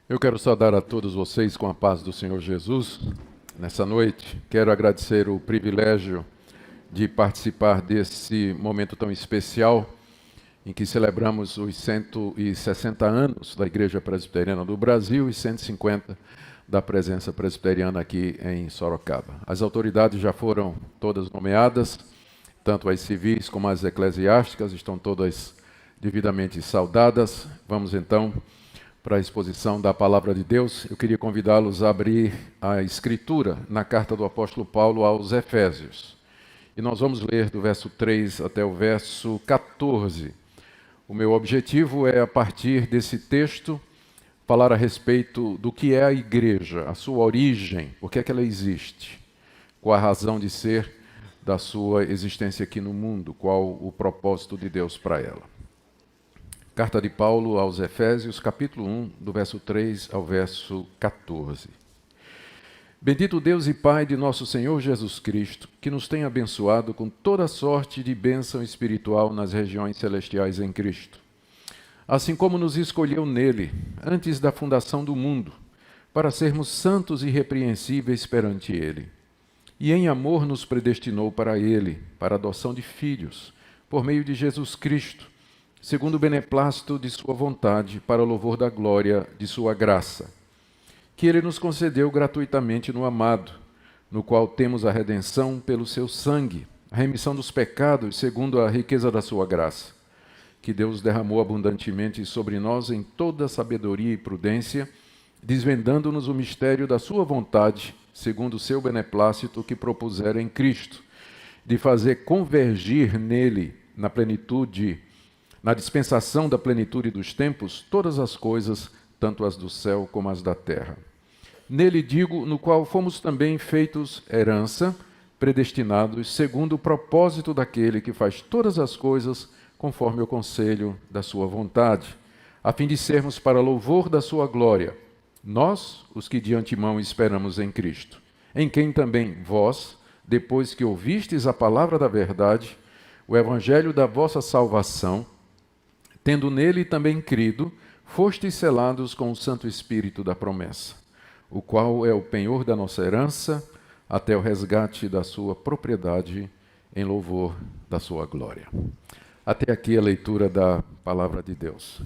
Eu quero saudar a todos vocês com a paz do Senhor Jesus. Nessa noite, quero agradecer o privilégio de participar desse momento tão especial em que celebramos os 160 anos da Igreja Presbiteriana do Brasil e 150 da presença presbiteriana aqui em Sorocaba. As autoridades já foram todas nomeadas, tanto as civis como as eclesiásticas, estão todas devidamente saudadas. Vamos então para a exposição da Palavra de Deus. Eu queria convidá-los a abrir a Escritura na carta do apóstolo Paulo aos Efésios. E nós vamos ler do verso 3 até o verso 14. O meu objetivo é, a partir desse texto, falar a respeito do que é a igreja, a sua origem, por que é que ela existe, qual a razão de ser da sua existência aqui no mundo, qual o propósito de Deus para ela. Carta de Paulo aos Efésios, capítulo 1, do verso 3 ao verso 14. Bendito Deus e Pai de nosso Senhor Jesus Cristo, que nos tem abençoado com toda sorte de bênção espiritual nas regiões celestiais em Cristo. Assim como nos escolheu nele, antes da fundação do mundo, para sermos santos e irrepreensíveis perante ele. E em amor nos predestinou para ele, para a adoção de filhos, por meio de Jesus Cristo, segundo o beneplácito de sua vontade, para o louvor da glória de sua graça, que ele nos concedeu gratuitamente no amado, no qual temos a redenção pelo seu sangue, a remissão dos pecados, segundo a riqueza da sua graça, que Deus derramou abundantemente sobre nós em toda sabedoria e prudência, desvendando-nos o mistério da sua vontade, segundo o seu beneplácito que propusera em Cristo, de fazer convergir nele, na dispensação da plenitude dos tempos, todas as coisas, tanto as do céu como as da terra. Nele digo, no qual fomos também feitos herança, predestinados, segundo o propósito daquele que faz todas as coisas conforme o conselho da sua vontade, a fim de sermos para louvor da sua glória, nós, os que de antemão esperamos em Cristo, em quem também vós, depois que ouvistes a palavra da verdade, o evangelho da vossa salvação, tendo nele também crido, fostes selados com o Santo Espírito da promessa, o qual é o penhor da nossa herança, até o resgate da sua propriedade, em louvor da sua glória. Até aqui a leitura da palavra de Deus.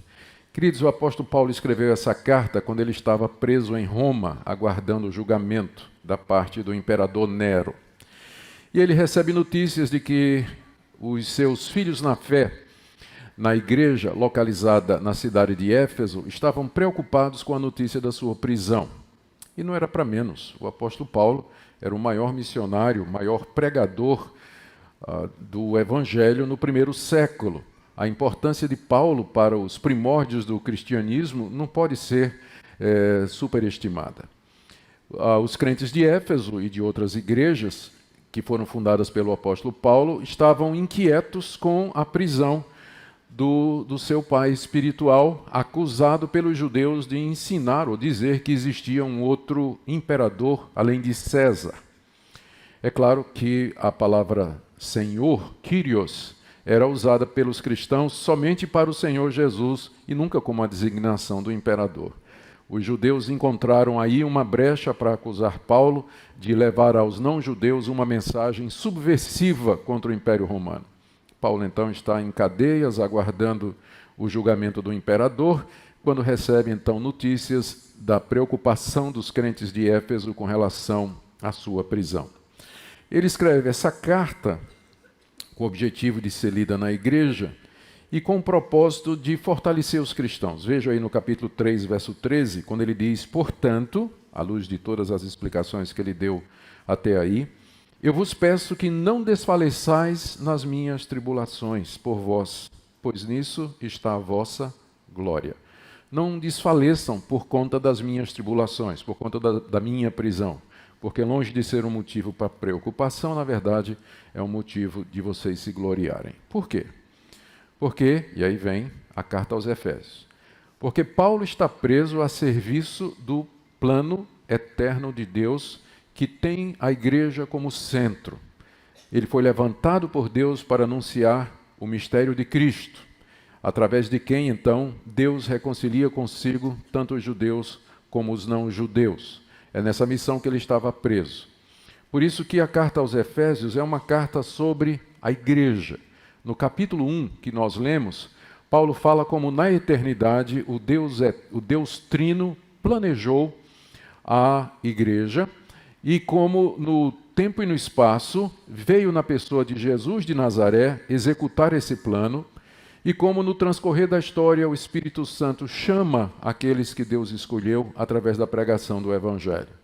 Queridos, o apóstolo Paulo escreveu essa carta quando ele estava preso em Roma, aguardando o julgamento da parte do imperador Nero. E ele recebe notícias de que os seus filhos na fé, na igreja localizada na cidade de Éfeso, estavam preocupados com a notícia da sua prisão. E não era para menos. O apóstolo Paulo era o maior missionário, o maior pregador do evangelho no primeiro século. A importância de Paulo para os primórdios do cristianismo não pode ser superestimada. Os crentes de Éfeso e de outras igrejas que foram fundadas pelo apóstolo Paulo estavam inquietos com a prisão do seu pai espiritual, acusado pelos judeus de ensinar ou dizer que existia um outro imperador além de César. É claro que a palavra Senhor, Kyrios, era usada pelos cristãos somente para o Senhor Jesus e nunca como a designação do imperador. Os judeus encontraram aí uma brecha para acusar Paulo de levar aos não-judeus uma mensagem subversiva contra o Império Romano. Paulo, então, está em cadeias, aguardando o julgamento do imperador, quando recebe, então, notícias da preocupação dos crentes de Éfeso com relação à sua prisão. Ele escreve essa carta com o objetivo de ser lida na igreja e com o propósito de fortalecer os cristãos. Veja aí no capítulo 3, verso 13, quando ele diz: portanto, à luz de todas as explicações que ele deu até aí, eu vos peço que não desfaleçais nas minhas tribulações por vós, pois nisso está a vossa glória. Não desfaleçam por conta das minhas tribulações, por conta da minha prisão, porque longe de ser um motivo para preocupação, na verdade, é um motivo de vocês se gloriarem. Por quê? Porque, e aí vem a carta aos Efésios, porque Paulo está preso a serviço do plano eterno de Deus, que tem a igreja como centro. Ele foi levantado por Deus para anunciar o mistério de Cristo, através de quem, então, Deus reconcilia consigo tanto os judeus como os não-judeus. É nessa missão que ele estava preso. Por isso que a carta aos Efésios é uma carta sobre a igreja. No capítulo 1 que nós lemos, Paulo fala como na eternidade o Deus Trino planejou a igreja e como no tempo e no espaço veio na pessoa de Jesus de Nazaré executar esse plano e como no transcorrer da história o Espírito Santo chama aqueles que Deus escolheu através da pregação do Evangelho.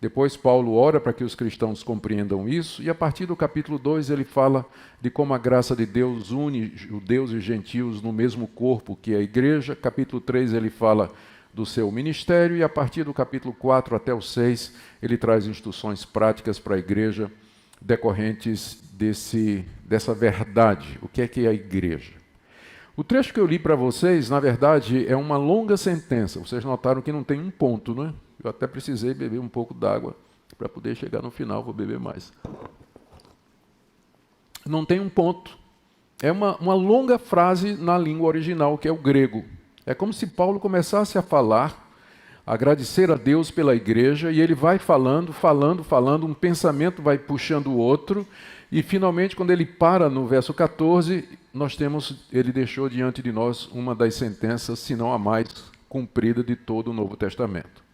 Depois Paulo ora para que os cristãos compreendam isso e a partir do capítulo 2 ele fala de como a graça de Deus une judeus e gentios no mesmo corpo que é a igreja. Capítulo 3 ele fala do seu ministério e a partir do capítulo 4 até o 6 ele traz instruções práticas para a igreja decorrentes dessa verdade. O que é a igreja? O trecho que eu li para vocês, na verdade, é uma longa sentença. Vocês notaram que não tem um ponto, não é? Eu até precisei beber um pouco d'água para poder chegar no final, vou beber mais. Não tem um ponto. É uma longa frase na língua original, que é o grego. É como se Paulo começasse a falar, a agradecer a Deus pela igreja, e ele vai falando, um pensamento vai puxando o outro, e finalmente, quando ele para no verso 14, ele deixou diante de nós uma das sentenças, se não a mais cumprida de todo o Novo Testamento.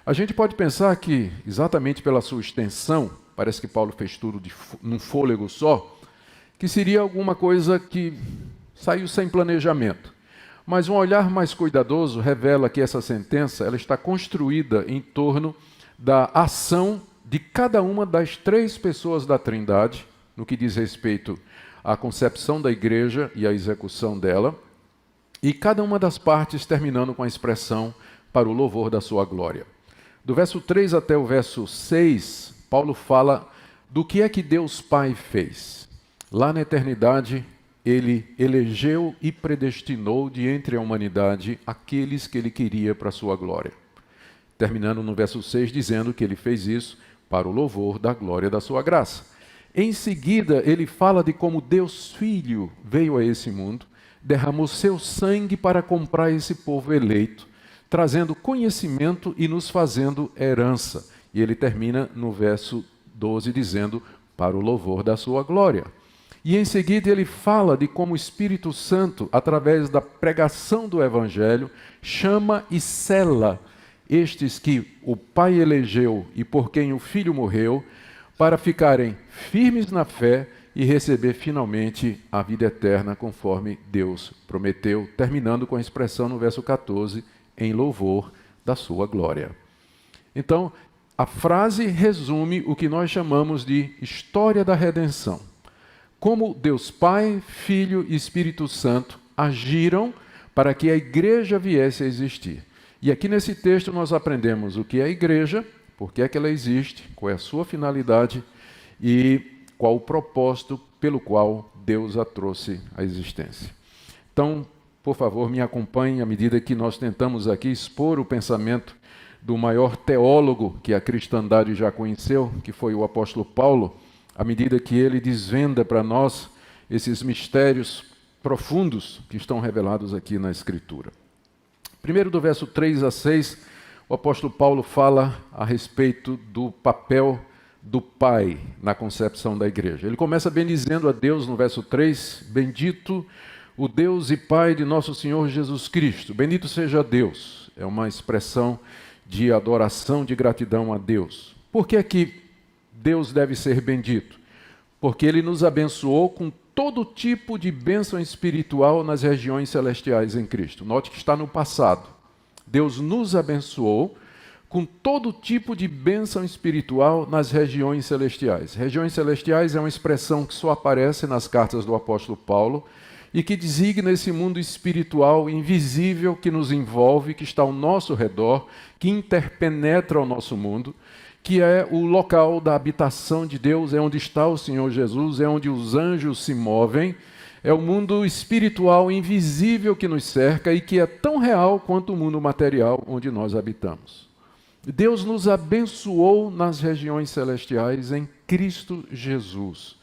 A gente pode pensar que, exatamente pela sua extensão, parece que Paulo fez tudo num fôlego só, que seria alguma coisa que saiu sem planejamento. Mas um olhar mais cuidadoso revela que essa sentença ela está construída em torno da ação de cada uma das três pessoas da Trindade, no que diz respeito à concepção da igreja e à execução dela, e cada uma das partes terminando com a expressão para o louvor da sua glória. Do verso 3 até o verso 6, Paulo fala do que é que Deus Pai fez. Lá na eternidade, ele elegeu e predestinou de entre a humanidade aqueles que ele queria para a sua glória. Terminando no verso 6, dizendo que ele fez isso para o louvor da glória da sua graça. Em seguida, ele fala de como Deus Filho veio a esse mundo, derramou seu sangue para comprar esse povo eleito, trazendo conhecimento e nos fazendo herança. E ele termina no verso 12 dizendo, para o louvor da sua glória. E em seguida ele fala de como o Espírito Santo, através da pregação do Evangelho, chama e sela estes que o Pai elegeu e por quem o Filho morreu, para ficarem firmes na fé e receber finalmente a vida eterna, conforme Deus prometeu, terminando com a expressão no verso 14, em louvor da sua glória. Então, a frase resume o que nós chamamos de história da redenção. Como Deus Pai, Filho e Espírito Santo agiram para que a igreja viesse a existir. E aqui nesse texto nós aprendemos o que é a igreja, por que é que ela existe, qual é a sua finalidade e qual o propósito pelo qual Deus a trouxe à existência. Então, por favor, me acompanhe à medida que nós tentamos aqui expor o pensamento do maior teólogo que a cristandade já conheceu, que foi o apóstolo Paulo, à medida que ele desvenda para nós esses mistérios profundos que estão revelados aqui na Escritura. Primeiro, do verso 3 a 6, o apóstolo Paulo fala a respeito do papel do Pai na concepção da igreja. Ele começa bendizendo a Deus no verso 3, bendito o Deus e Pai de nosso Senhor Jesus Cristo. Bendito seja Deus. É uma expressão de adoração, de gratidão a Deus. Por que é que Deus deve ser bendito? Porque Ele nos abençoou com todo tipo de bênção espiritual nas regiões celestiais em Cristo. Note que está no passado. Deus nos abençoou com todo tipo de bênção espiritual nas regiões celestiais. Regiões celestiais é uma expressão que só aparece nas cartas do apóstolo Paulo e que designa esse mundo espiritual invisível que nos envolve, que está ao nosso redor, que interpenetra o nosso mundo, que é o local da habitação de Deus, é onde está o Senhor Jesus, é onde os anjos se movem, é o mundo espiritual invisível que nos cerca e que é tão real quanto o mundo material onde nós habitamos. Deus nos abençoou nas regiões celestiais em Cristo Jesus.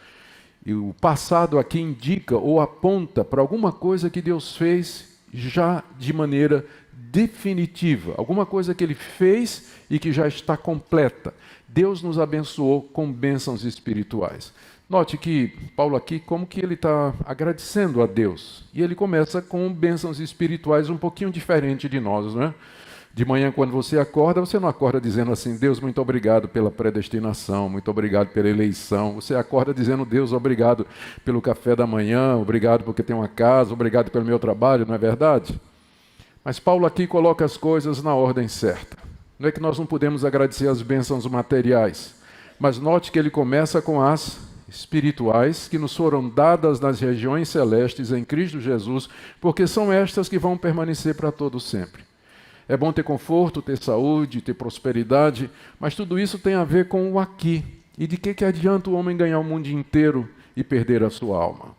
E o passado aqui indica ou aponta para alguma coisa que Deus fez já de maneira definitiva, alguma coisa que ele fez e que já está completa. Deus nos abençoou com bênçãos espirituais. Note que Paulo aqui, como que ele está agradecendo a Deus. E ele começa com bênçãos espirituais um pouquinho diferente de nós, não é? De manhã, quando você não acorda dizendo assim: Deus, muito obrigado pela predestinação, muito obrigado pela eleição. Você acorda dizendo: Deus, obrigado pelo café da manhã, obrigado porque tenho uma casa, obrigado pelo meu trabalho, não é verdade? Mas Paulo aqui coloca as coisas na ordem certa. Não é que nós não podemos agradecer as bênçãos materiais, mas note que ele começa com as espirituais que nos foram dadas nas regiões celestes em Cristo Jesus, porque são estas que vão permanecer para todo sempre. É bom ter conforto, ter saúde, ter prosperidade, mas tudo isso tem a ver com o aqui. E de que adianta o homem ganhar o mundo inteiro e perder a sua alma?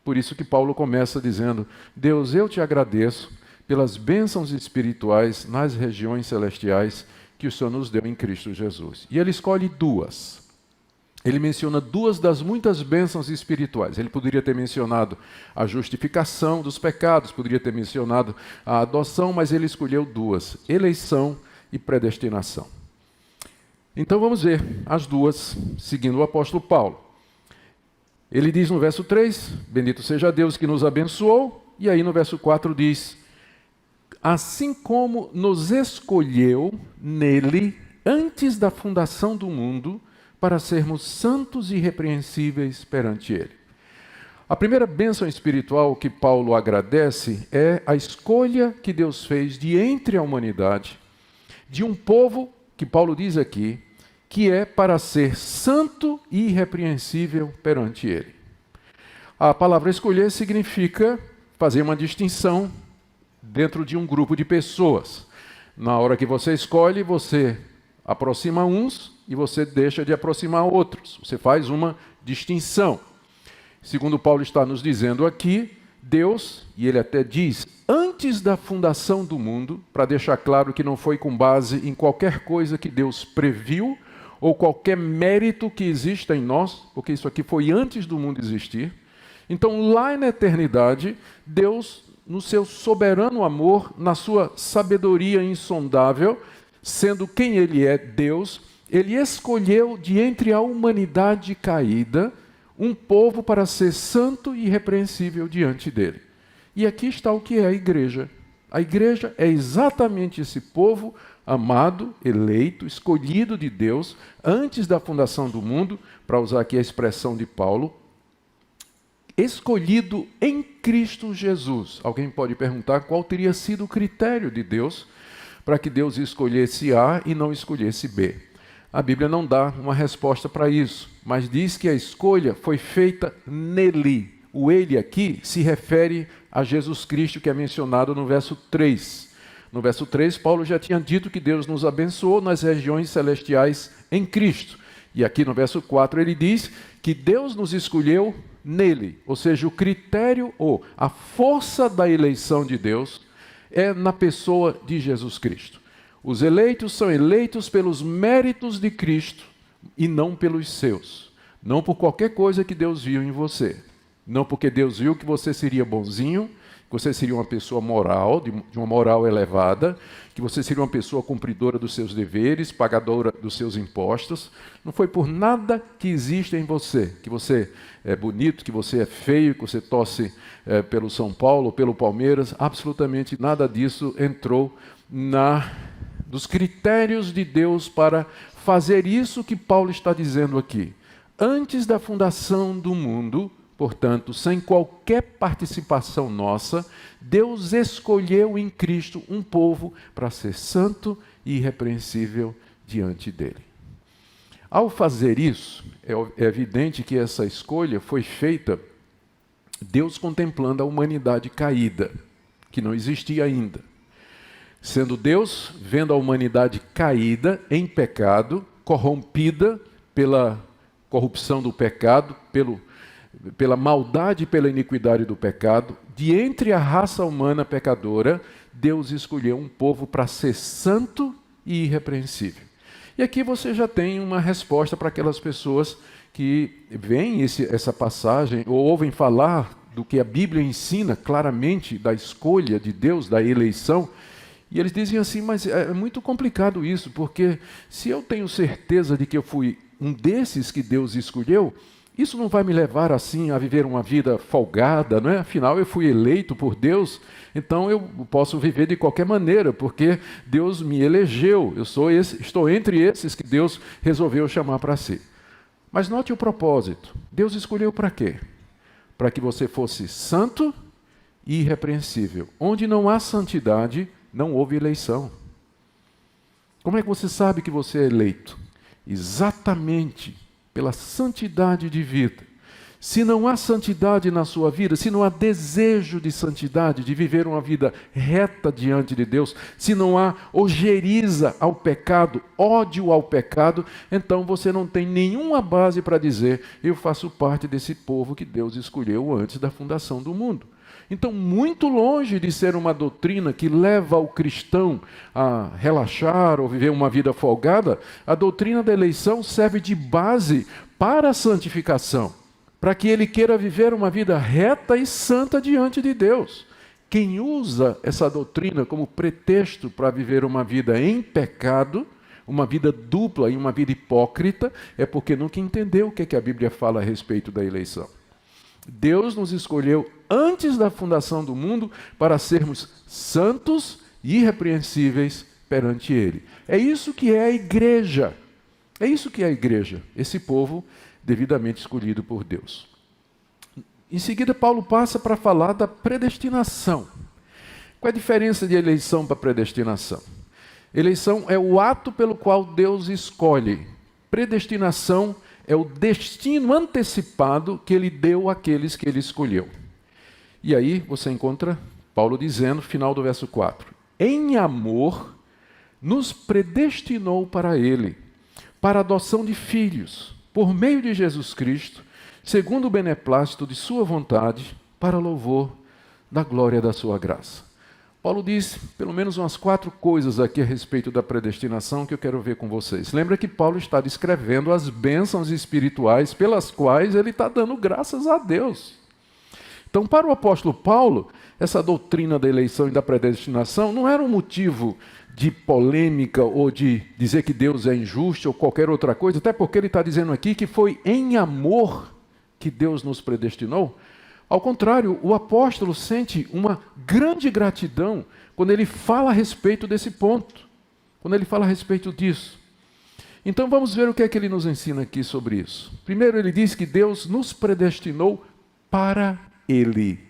Por isso que Paulo começa dizendo: Deus, eu te agradeço pelas bênçãos espirituais nas regiões celestiais que o Senhor nos deu em Cristo Jesus. E ele escolhe duas. Ele menciona duas das muitas bênçãos espirituais. Ele poderia ter mencionado a justificação dos pecados, poderia ter mencionado a adoção, mas ele escolheu duas: eleição e predestinação. Então vamos ver as duas, seguindo o apóstolo Paulo. Ele diz no verso 3, bendito seja Deus que nos abençoou, e aí no verso 4 diz: assim como nos escolheu nele antes da fundação do mundo, para sermos santos e irrepreensíveis perante Ele. A primeira bênção espiritual que Paulo agradece é a escolha que Deus fez de entre a humanidade, de um povo, que Paulo diz aqui, que é para ser santo e irrepreensível perante Ele. A palavra escolher significa fazer uma distinção dentro de um grupo de pessoas. Na hora que você escolhe, você aproxima uns e você deixa de aproximar outros. Você faz uma distinção. Segundo Paulo está nos dizendo aqui, Deus, e ele até diz, antes da fundação do mundo, para deixar claro que não foi com base em qualquer coisa que Deus previu, ou qualquer mérito que exista em nós, porque isso aqui foi antes do mundo existir. Então, lá na eternidade, Deus, no seu soberano amor, na sua sabedoria insondável, sendo quem Ele é, Deus, Ele escolheu de entre a humanidade caída um povo para ser santo e irrepreensível diante dele. E aqui está o que é a igreja. A igreja é exatamente esse povo amado, eleito, escolhido de Deus antes da fundação do mundo, para usar aqui a expressão de Paulo, escolhido em Cristo Jesus. Alguém pode perguntar qual teria sido o critério de Deus para que Deus escolhesse A e não escolhesse B. A Bíblia não dá uma resposta para isso, mas diz que a escolha foi feita nele. O ele aqui se refere a Jesus Cristo, que é mencionado no verso 3. No verso 3, Paulo já tinha dito que Deus nos abençoou nas regiões celestiais em Cristo. E aqui no verso 4 ele diz que Deus nos escolheu nele, ou seja, o critério ou a força da eleição de Deus é na pessoa de Jesus Cristo. Os eleitos são eleitos pelos méritos de Cristo e não pelos seus. Não por qualquer coisa que Deus viu em você. Não porque Deus viu que você seria bonzinho, que você seria uma pessoa moral, de uma moral elevada, que você seria uma pessoa cumpridora dos seus deveres, pagadora dos seus impostos. Não foi por nada que existe em você, que você é bonito, que você é feio, que você torce pelo São Paulo, pelo Palmeiras. Absolutamente nada disso entrou dos critérios de Deus para fazer isso que Paulo está dizendo aqui. Antes da fundação do mundo, portanto, sem qualquer participação nossa, Deus escolheu em Cristo um povo para ser santo e irrepreensível diante dele. Ao fazer isso, é evidente que essa escolha foi feita Deus contemplando a humanidade caída, que não existia ainda. Sendo Deus vendo a humanidade caída em pecado, corrompida pela corrupção do pecado, pela maldade e pela iniquidade do pecado, de entre a raça humana pecadora, Deus escolheu um povo para ser santo e irrepreensível. E aqui você já tem uma resposta para aquelas pessoas que veem essa passagem ou ouvem falar do que a Bíblia ensina claramente da escolha de Deus, da eleição, E eles dizem assim, mas é muito complicado isso, porque se eu tenho certeza de que eu fui um desses que Deus escolheu, isso não vai me levar assim a viver uma vida folgada, não é? Afinal, eu fui eleito por Deus, então eu posso viver de qualquer maneira, porque Deus me elegeu, estou entre esses que Deus resolveu chamar para si. Mas note o propósito. Deus escolheu para quê? Para que você fosse santo e irrepreensível. Onde não há santidade, não houve eleição. Como é que você sabe que você é eleito? Exatamente pela santidade de vida. Se não há santidade na sua vida, se não há desejo de santidade, de viver uma vida reta diante de Deus, se não há ojeriza ao pecado, ódio ao pecado, então você não tem nenhuma base para dizer, eu faço parte desse povo que Deus escolheu antes da fundação do mundo. Então, muito longe de ser uma doutrina que leva o cristão a relaxar ou viver uma vida folgada, a doutrina da eleição serve de base para a santificação, para que ele queira viver uma vida reta e santa diante de Deus. Quem usa essa doutrina como pretexto para viver uma vida em pecado, uma vida dupla e uma vida hipócrita, é porque nunca entendeu o que a Bíblia fala a respeito da eleição. Deus nos escolheu antes da fundação do mundo para sermos santos e irrepreensíveis perante Ele. É isso que é a igreja. É isso que é a igreja, esse povo devidamente escolhido por Deus. Em seguida, Paulo passa para falar da predestinação. Qual é a diferença de eleição para predestinação? Eleição é o ato pelo qual Deus escolhe. Predestinação é o destino antecipado que ele deu àqueles que ele escolheu. E aí você encontra Paulo dizendo, final do verso 4, em amor nos predestinou para ele, para a adoção de filhos, por meio de Jesus Cristo, segundo o beneplácito de sua vontade, para louvor da glória da sua graça. Paulo diz pelo menos umas 4 coisas aqui a respeito da predestinação que eu quero ver com vocês. Lembra que Paulo está descrevendo as bênçãos espirituais pelas quais ele está dando graças a Deus. Então, para o apóstolo Paulo, essa doutrina da eleição e da predestinação não era um motivo de polêmica ou de dizer que Deus é injusto ou qualquer outra coisa, até porque ele está dizendo aqui que foi em amor que Deus nos predestinou. Ao contrário, o apóstolo sente uma grande gratidão quando ele fala a respeito desse ponto, quando ele fala a respeito disso. Então vamos ver o que é que ele nos ensina aqui sobre isso. Primeiro ele diz que Deus nos predestinou para Ele.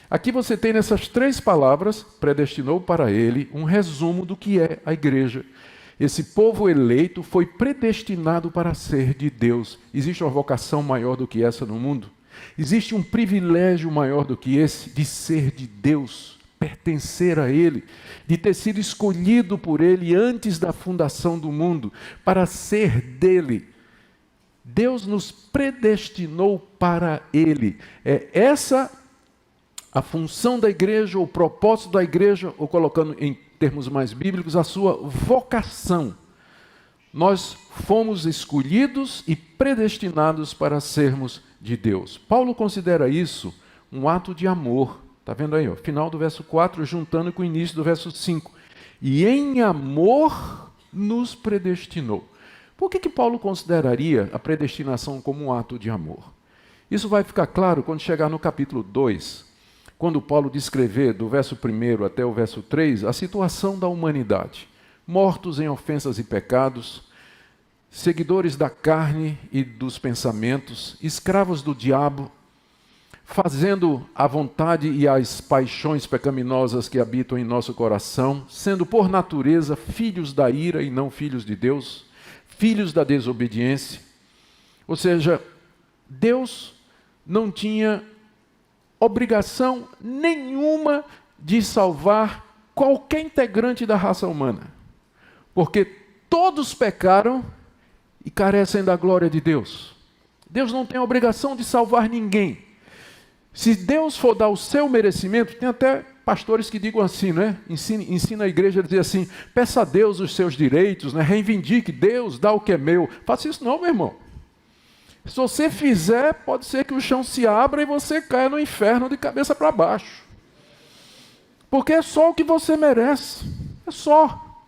Aqui você tem nessas 3 palavras, predestinou para Ele, um resumo do que é a igreja. Esse povo eleito foi predestinado para ser de Deus. Existe uma vocação maior do que essa no mundo? Existe um privilégio maior do que esse de ser de Deus, pertencer a Ele, de ter sido escolhido por Ele antes da fundação do mundo, para ser dele. Deus nos predestinou para Ele. É essa a função da igreja, o propósito da igreja, ou colocando em termos mais bíblicos, a sua vocação. Nós fomos escolhidos e predestinados para sermos de Deus. Paulo considera isso um ato de amor. Está vendo aí? Final do verso 4, juntando com o início do verso 5. E em amor nos predestinou. Por que Paulo consideraria a predestinação como um ato de amor? Isso vai ficar claro quando chegar no capítulo 2, quando Paulo descrever do verso 1 até o verso 3 a situação da humanidade. Mortos em ofensas e pecados, seguidores da carne e dos pensamentos, escravos do diabo, fazendo a vontade e as paixões pecaminosas que habitam em nosso coração, sendo por natureza filhos da ira e não filhos de Deus, filhos da desobediência. Ou seja, Deus não tinha obrigação nenhuma de salvar qualquer integrante da raça humana, porque todos pecaram e carecem da glória de Deus. Deus não tem a obrigação de salvar ninguém. Se Deus for dar o seu merecimento, tem até pastores que digam assim, né? Ensina a igreja a dizer assim, peça a Deus os seus direitos, né? Reivindique, Deus dá o que é meu. Faça isso não, meu irmão. Se você fizer, pode ser que o chão se abra e você caia no inferno de cabeça para baixo. Porque é só o que você merece. É só.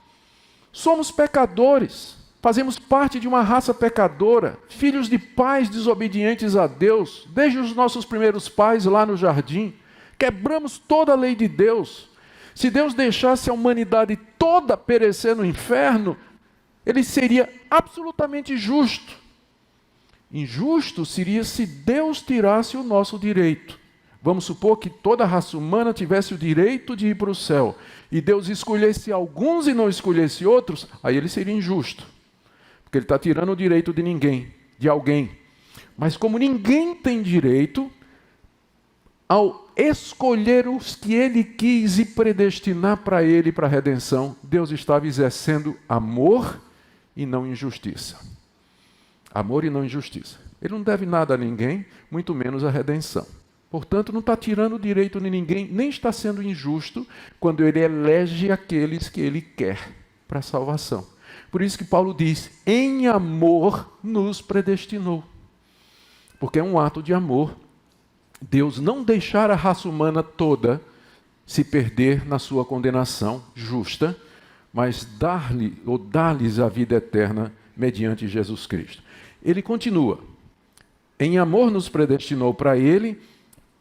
Somos pecadores. Fazemos parte de uma raça pecadora, filhos de pais desobedientes a Deus, desde os nossos primeiros pais lá no jardim. Quebramos toda a lei de Deus. Se Deus deixasse a humanidade toda perecer no inferno, ele seria absolutamente justo. Injusto seria se Deus tirasse o nosso direito. Vamos supor que toda a raça humana tivesse o direito de ir para o céu, e Deus escolhesse alguns e não escolhesse outros, aí ele seria injusto. Porque ele está tirando o direito de ninguém, de alguém. Mas como ninguém tem direito, ao escolher os que ele quis e predestinar para ele, para a redenção, Deus estava exercendo amor e não injustiça. Amor e não injustiça. Ele não deve nada a ninguém, muito menos a redenção. Portanto, não está tirando o direito de ninguém, nem está sendo injusto quando ele elege aqueles que ele quer para a salvação. Por isso que Paulo diz, em amor nos predestinou. Porque é um ato de amor. Deus não deixar a raça humana toda se perder na sua condenação justa, mas dar-lhes a vida eterna mediante Jesus Cristo. Ele continua, em amor nos predestinou para ele,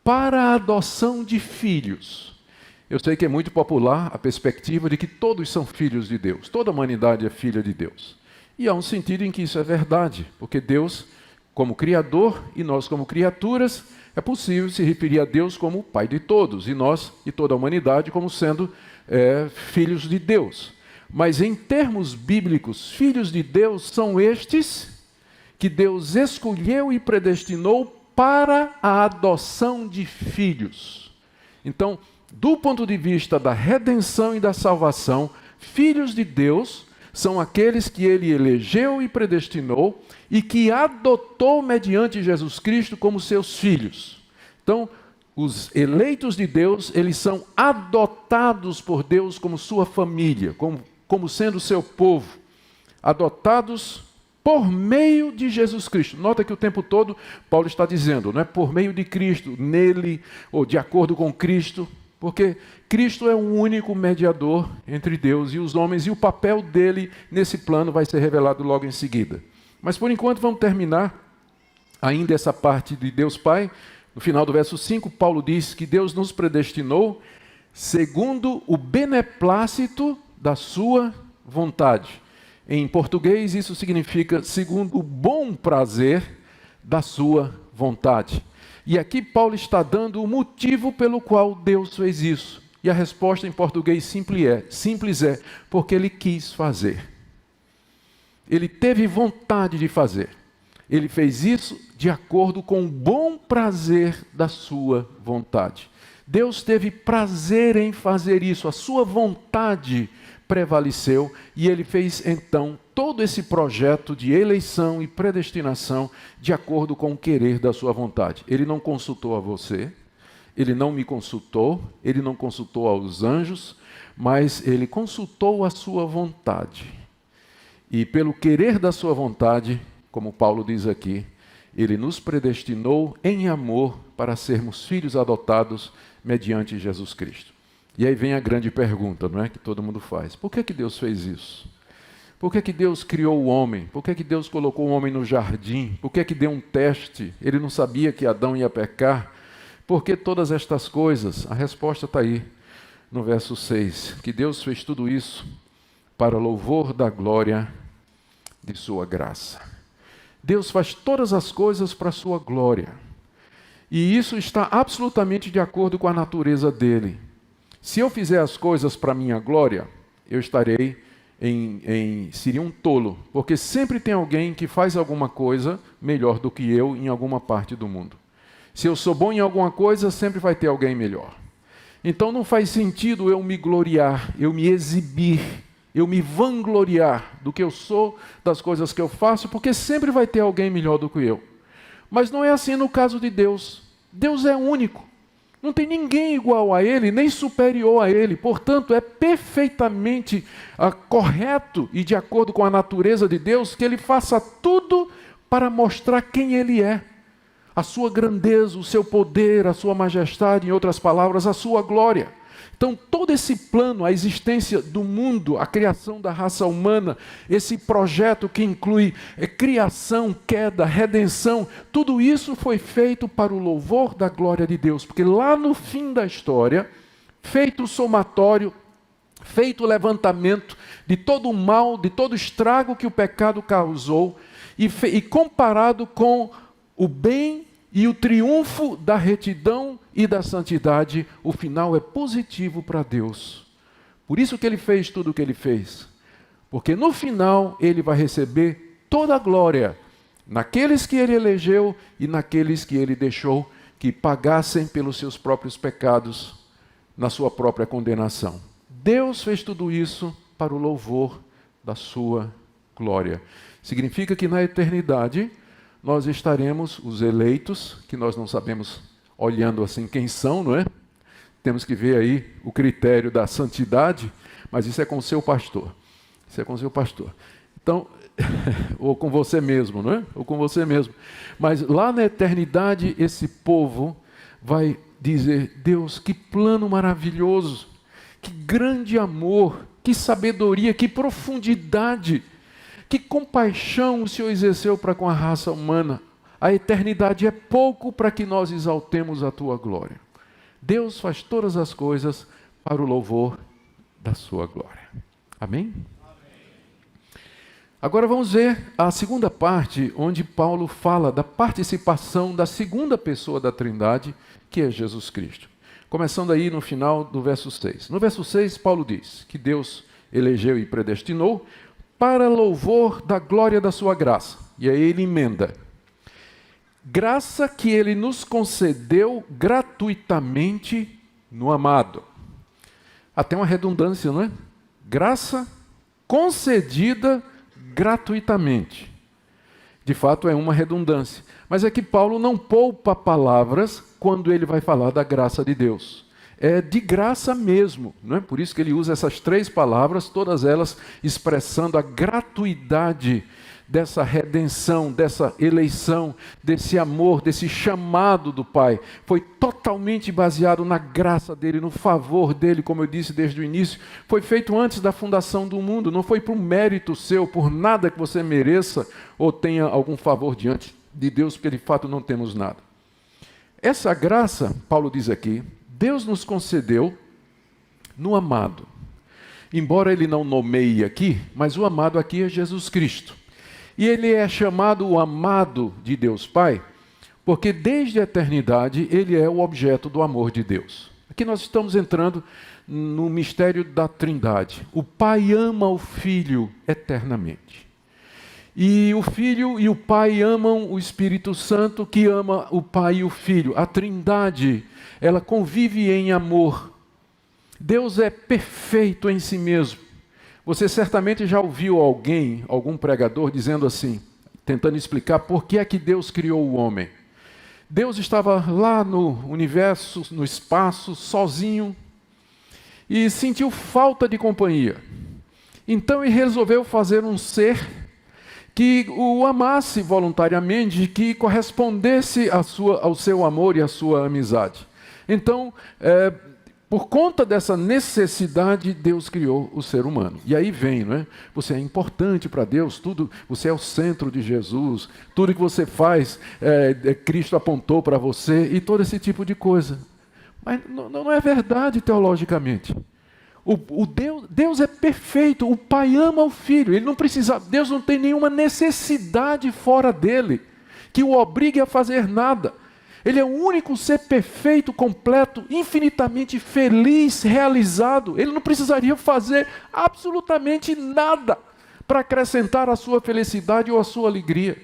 para a adoção de filhos. Eu sei que é muito popular a perspectiva de que todos são filhos de Deus, toda a humanidade é filha de Deus. E há um sentido em que isso é verdade, porque Deus, como Criador, e nós como criaturas, é possível se referir a Deus como Pai de todos, e nós e toda a humanidade como sendo filhos de Deus. Mas em termos bíblicos, filhos de Deus são estes que Deus escolheu e predestinou para a adoção de filhos. Então, do ponto de vista da redenção e da salvação, filhos de Deus são aqueles que ele elegeu e predestinou e que adotou mediante Jesus Cristo como seus filhos. Então, os eleitos de Deus, eles são adotados por Deus como sua família, como sendo seu povo, adotados por meio de Jesus Cristo. Nota que o tempo todo Paulo está dizendo, não é por meio de Cristo, nele, ou de acordo com Cristo, porque Cristo é o único mediador entre Deus e os homens, e o papel dele nesse plano vai ser revelado logo em seguida. Mas por enquanto vamos terminar ainda essa parte de Deus Pai. No final do verso 5, Paulo diz que Deus nos predestinou segundo o beneplácito da sua vontade. Em português, isso significa segundo o bom prazer da sua vontade. E aqui Paulo está dando o motivo pelo qual Deus fez isso. E a resposta em português simples é porque ele quis fazer. Ele teve vontade de fazer. Ele fez isso de acordo com o bom prazer da sua vontade. Deus teve prazer em fazer isso, a sua vontade prevaleceu e ele fez então todo esse projeto de eleição e predestinação de acordo com o querer da sua vontade. Ele não consultou a você, ele não me consultou, ele não consultou aos anjos, mas ele consultou a sua vontade. E pelo querer da sua vontade, como Paulo diz aqui, ele nos predestinou em amor para sermos filhos adotados mediante Jesus Cristo. E aí vem a grande pergunta, não é, que todo mundo faz. Por que Deus fez isso? Por que Deus criou o homem? Por que Deus colocou o homem no jardim? Por que deu um teste? Ele não sabia que Adão ia pecar? Por que todas estas coisas? A resposta está aí, no verso 6. Que Deus fez tudo isso para louvor da glória de sua graça. Deus faz todas as coisas para a sua glória. E isso está absolutamente de acordo com a natureza dele. Se eu fizer as coisas para a minha glória, eu estarei seria um tolo, porque sempre tem alguém que faz alguma coisa melhor do que eu em alguma parte do mundo. Se eu sou bom em alguma coisa, sempre vai ter alguém melhor. Então não faz sentido eu me gloriar, eu me exibir, eu me vangloriar do que eu sou, das coisas que eu faço, porque sempre vai ter alguém melhor do que eu. Mas não é assim no caso de Deus. Deus é único. Não tem ninguém igual a ele, nem superior a ele. Portanto, é perfeitamente correto e de acordo com a natureza de Deus que ele faça tudo para mostrar quem ele é. A sua grandeza, o seu poder, a sua majestade, em outras palavras, a sua glória. Então, todo esse plano, a existência do mundo, a criação da raça humana, esse projeto que inclui criação, queda, redenção, tudo isso foi feito para o louvor da glória de Deus. Porque lá no fim da história, feito o somatório, feito o levantamento de todo o mal, de todo o estrago que o pecado causou, e comparado com o bem e o triunfo da retidão e da santidade, o final é positivo para Deus. Por isso que ele fez tudo o que ele fez. Porque no final ele vai receber toda a glória naqueles que ele elegeu e naqueles que ele deixou que pagassem pelos seus próprios pecados, na sua própria condenação. Deus fez tudo isso para o louvor da sua glória. Significa que na eternidade nós estaremos, os eleitos, que nós não sabemos, olhando assim, quem são, não é? Temos que ver aí o critério da santidade, mas isso é com o seu pastor. Isso é com o seu pastor. Então, ou com você mesmo, não é? Ou com você mesmo. Mas lá na eternidade, esse povo vai dizer: Deus, que plano maravilhoso, que grande amor, que sabedoria, que profundidade, que compaixão o Senhor exerceu para com a raça humana. A eternidade é pouco para que nós exaltemos a tua glória. Deus faz todas as coisas para o louvor da sua glória. Amém? Agora vamos ver a segunda parte, onde Paulo fala da participação da segunda pessoa da Trindade, que é Jesus Cristo. Começando aí no final do verso 6. No verso 6, Paulo diz que Deus elegeu e predestinou para louvor da glória da sua graça. E aí ele emenda: graça que ele nos concedeu gratuitamente no amado. Até uma redundância, não é? Graça concedida gratuitamente. De fato, é uma redundância. Mas é que Paulo não poupa palavras quando ele vai falar da graça de Deus. É de graça mesmo, não é? Por isso que ele usa essas três palavras, todas elas expressando a gratuidade dessa redenção, dessa eleição, desse amor, desse chamado do Pai. Foi totalmente baseado na graça dele, no favor dele, como eu disse desde o início. Foi feito antes da fundação do mundo, não foi por mérito seu, por nada que você mereça ou tenha algum favor diante de Deus, porque de fato não temos nada. Essa graça, Paulo diz aqui, Deus nos concedeu no amado. Embora ele não nomeie aqui, mas o amado aqui é Jesus Cristo. E ele é chamado o amado de Deus Pai, porque desde a eternidade ele é o objeto do amor de Deus. Aqui nós estamos entrando no mistério da Trindade. O Pai ama o Filho eternamente. E o Filho e o Pai amam o Espírito Santo, que ama o Pai e o Filho. A Trindade, ela convive em amor. Deus é perfeito em si mesmo. Você certamente já ouviu alguém, algum pregador, dizendo assim, tentando explicar por que é que Deus criou o homem. Deus estava lá no universo, no espaço, sozinho, e sentiu falta de companhia. Então ele resolveu fazer um ser que o amasse voluntariamente, que correspondesse ao seu amor e à sua amizade. Então, por conta dessa necessidade, Deus criou o ser humano. E aí vem, não é? Você é importante para Deus, tudo, você é o centro de Jesus, tudo que você faz, Cristo apontou para você, e todo esse tipo de coisa. Mas não é verdade teologicamente. Deus é perfeito, o Pai ama o Filho, Deus não tem nenhuma necessidade fora dele, que o obrigue a fazer nada. Ele é o único ser perfeito, completo, infinitamente feliz, realizado. Ele não precisaria fazer absolutamente nada para acrescentar a sua felicidade ou a sua alegria.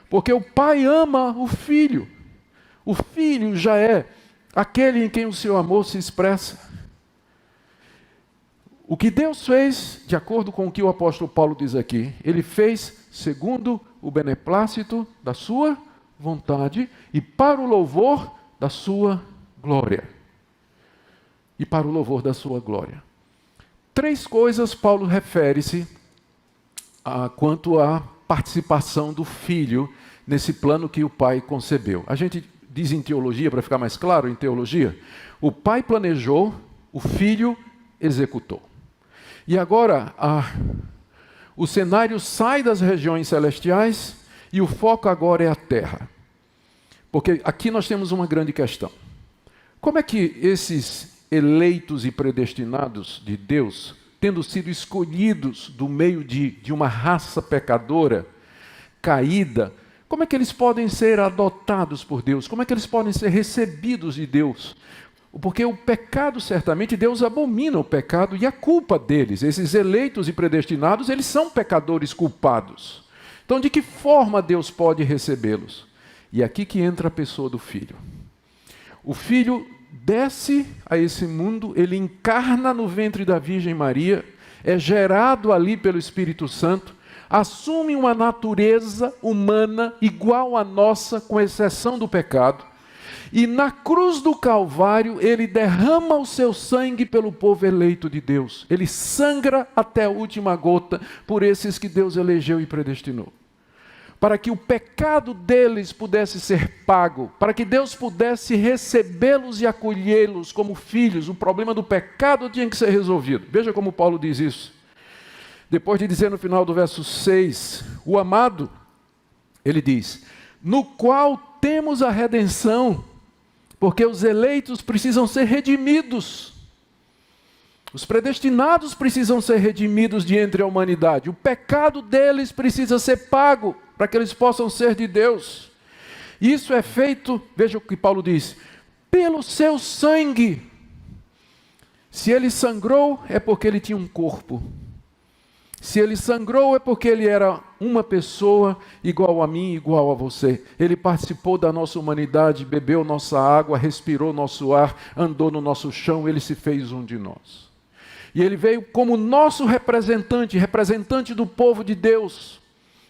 Porque o Pai ama o Filho. O Filho já é aquele em quem o seu amor se expressa. O que Deus fez, de acordo com o que o apóstolo Paulo diz aqui, ele fez segundo o beneplácito da sua vontade e para o louvor da sua glória. E para o louvor da sua glória. Três coisas Paulo refere-se quanto à participação do Filho nesse plano que o Pai concebeu. A gente diz em teologia, para ficar mais claro em teologia, o Pai planejou, o Filho executou. E agora, o cenário sai das regiões celestiais e o foco agora é a terra. Porque aqui nós temos uma grande questão. Como é que esses eleitos e predestinados de Deus, tendo sido escolhidos do meio de uma raça pecadora, caída, como é que eles podem ser adotados por Deus? Como é que eles podem ser recebidos de Deus? Porque o pecado, certamente, Deus abomina o pecado e a culpa deles. Esses eleitos e predestinados, eles são pecadores culpados. Então, de que forma Deus pode recebê-los? E aqui que entra a pessoa do Filho. O Filho desce a esse mundo, ele encarna no ventre da Virgem Maria, é gerado ali pelo Espírito Santo, assume uma natureza humana igual à nossa, com exceção do pecado, e na cruz do Calvário ele derrama o seu sangue pelo povo eleito de Deus. Ele sangra até a última gota por esses que Deus elegeu e predestinou. Para que o pecado deles pudesse ser pago, para que Deus pudesse recebê-los e acolhê-los como filhos, o problema do pecado tinha que ser resolvido. Veja como Paulo diz isso. Depois de dizer no final do verso 6, o amado, ele diz, no qual temos a redenção, porque os eleitos precisam ser redimidos. Os predestinados precisam ser redimidos de entre a humanidade. O pecado deles precisa ser pago para que eles possam ser de Deus. Isso é feito, veja o que Paulo diz, pelo seu sangue. Se ele sangrou, é porque ele tinha um corpo. Se ele sangrou, é porque ele era uma pessoa igual a mim, igual a você. Ele participou da nossa humanidade, bebeu nossa água, respirou nosso ar, andou no nosso chão, ele se fez um de nós. E ele veio como nosso representante, representante do povo de Deus,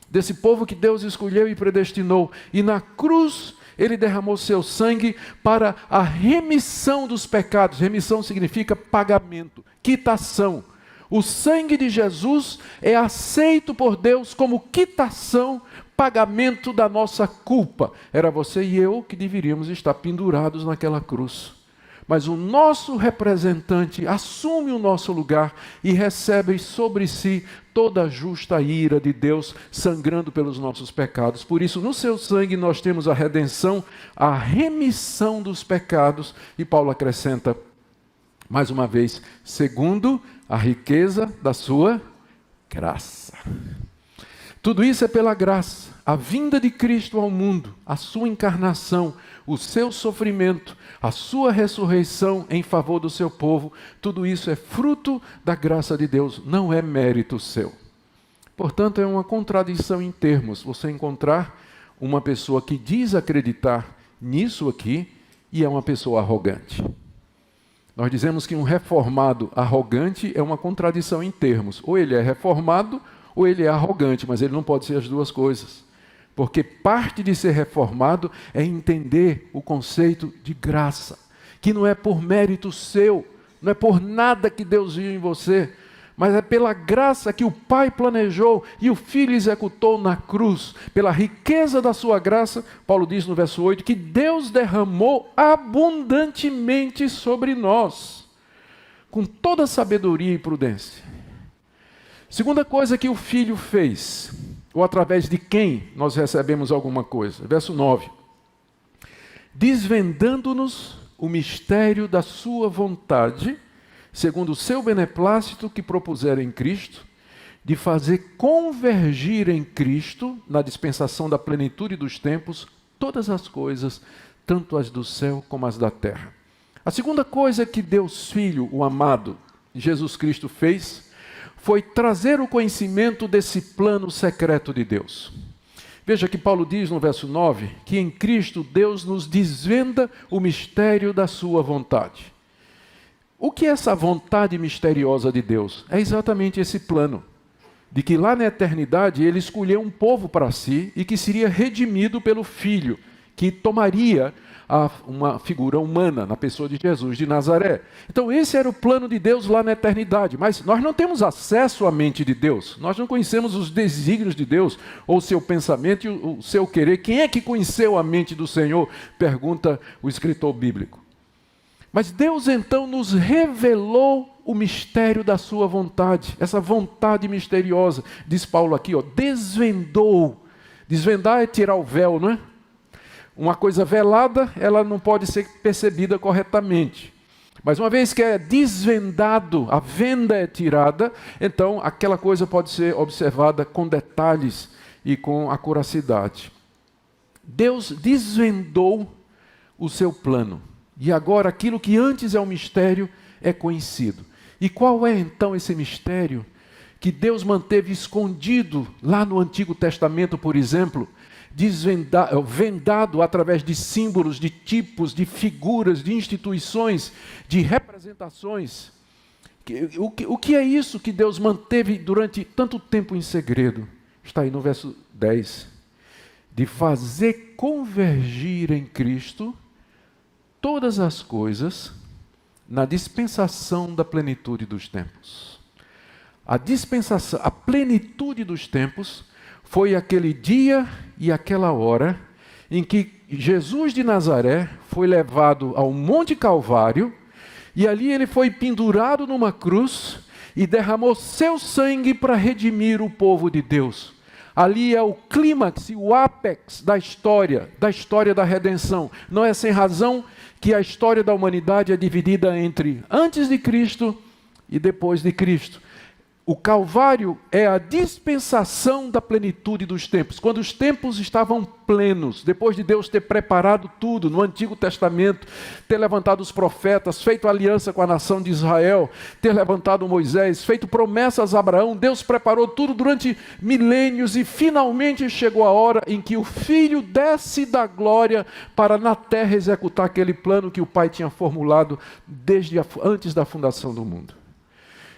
desse povo que Deus escolheu e predestinou. E na cruz, ele derramou seu sangue para a remissão dos pecados. Remissão significa pagamento, quitação. O sangue de Jesus é aceito por Deus como quitação, pagamento da nossa culpa. Era você e eu que deveríamos estar pendurados naquela cruz. Mas o nosso representante assume o nosso lugar e recebe sobre si toda a justa ira de Deus, sangrando pelos nossos pecados. Por isso, no seu sangue nós temos a redenção, a remissão dos pecados. E Paulo acrescenta, mais uma vez, segundo a riqueza da sua graça. Tudo isso é pela graça. A vinda de Cristo ao mundo, a sua encarnação, o seu sofrimento, a sua ressurreição em favor do seu povo, tudo isso é fruto da graça de Deus, não é mérito seu. Portanto, é uma contradição em termos você encontrar uma pessoa que diz acreditar nisso aqui e é uma pessoa arrogante. Nós dizemos que um reformado arrogante é uma contradição em termos. Ou ele é reformado, ou ele é arrogante, mas ele não pode ser as duas coisas. Porque parte de ser reformado é entender o conceito de graça, que não é por mérito seu, não é por nada que Deus viu em você, mas é pela graça que o Pai planejou e o Filho executou na cruz. Pela riqueza da sua graça, Paulo diz no verso 8, que Deus derramou abundantemente sobre nós, com toda sabedoria e prudência. Segunda coisa que o Filho fez, ou através de quem nós recebemos alguma coisa. Verso 9. Desvendando-nos o mistério da sua vontade, segundo o seu beneplácito que propusera em Cristo, de fazer convergir em Cristo, na dispensação da plenitude dos tempos, todas as coisas, tanto as do céu como as da terra. A segunda coisa que Deus Filho, o amado, Jesus Cristo fez, foi trazer o conhecimento desse plano secreto de Deus. Veja que Paulo diz no verso 9, que em Cristo Deus nos desvenda o mistério da sua vontade. O que é essa vontade misteriosa de Deus? É exatamente esse plano, de que lá na eternidade Ele escolheu um povo para si e que seria redimido pelo Filho, que tomaria uma figura humana na pessoa de Jesus de Nazaré. Então esse era o plano de Deus lá na eternidade, mas nós não temos acesso à mente de Deus, nós não conhecemos os desígnios de Deus, ou o seu pensamento e o seu querer. Quem é que conheceu a mente do Senhor? Pergunta o escritor bíblico. Mas Deus então nos revelou o mistério da sua vontade, essa vontade misteriosa, diz Paulo aqui, desvendou. Desvendar é tirar o véu, não é? Uma coisa velada, ela não pode ser percebida corretamente. Mas uma vez que é desvendado, a venda é tirada, então aquela coisa pode ser observada com detalhes e com acuracidade. Deus desvendou o seu plano. E agora aquilo que antes é um mistério é conhecido. E qual é então esse mistério que Deus manteve escondido lá no Antigo Testamento, por exemplo, vendado através de símbolos, de tipos, de figuras, de instituições, de representações? O que é isso que Deus manteve durante tanto tempo em segredo? Está aí no verso 10. De fazer convergir em Cristo todas as coisas na dispensação da plenitude dos tempos. A dispensação, a plenitude dos tempos foi aquele dia e aquela hora em que Jesus de Nazaré foi levado ao Monte Calvário e ali ele foi pendurado numa cruz e derramou seu sangue para redimir o povo de Deus. Ali é o clímax, o ápex da história da redenção. Não é sem razão que a história da humanidade é dividida entre antes de Cristo e depois de Cristo. O Calvário é a dispensação da plenitude dos tempos. Quando os tempos estavam plenos, depois de Deus ter preparado tudo no Antigo Testamento, ter levantado os profetas, feito aliança com a nação de Israel, ter levantado Moisés, feito promessas a Abraão, Deus preparou tudo durante milênios e finalmente chegou a hora em que o Filho desce da glória para na terra executar aquele plano que o Pai tinha formulado desde antes da fundação do mundo.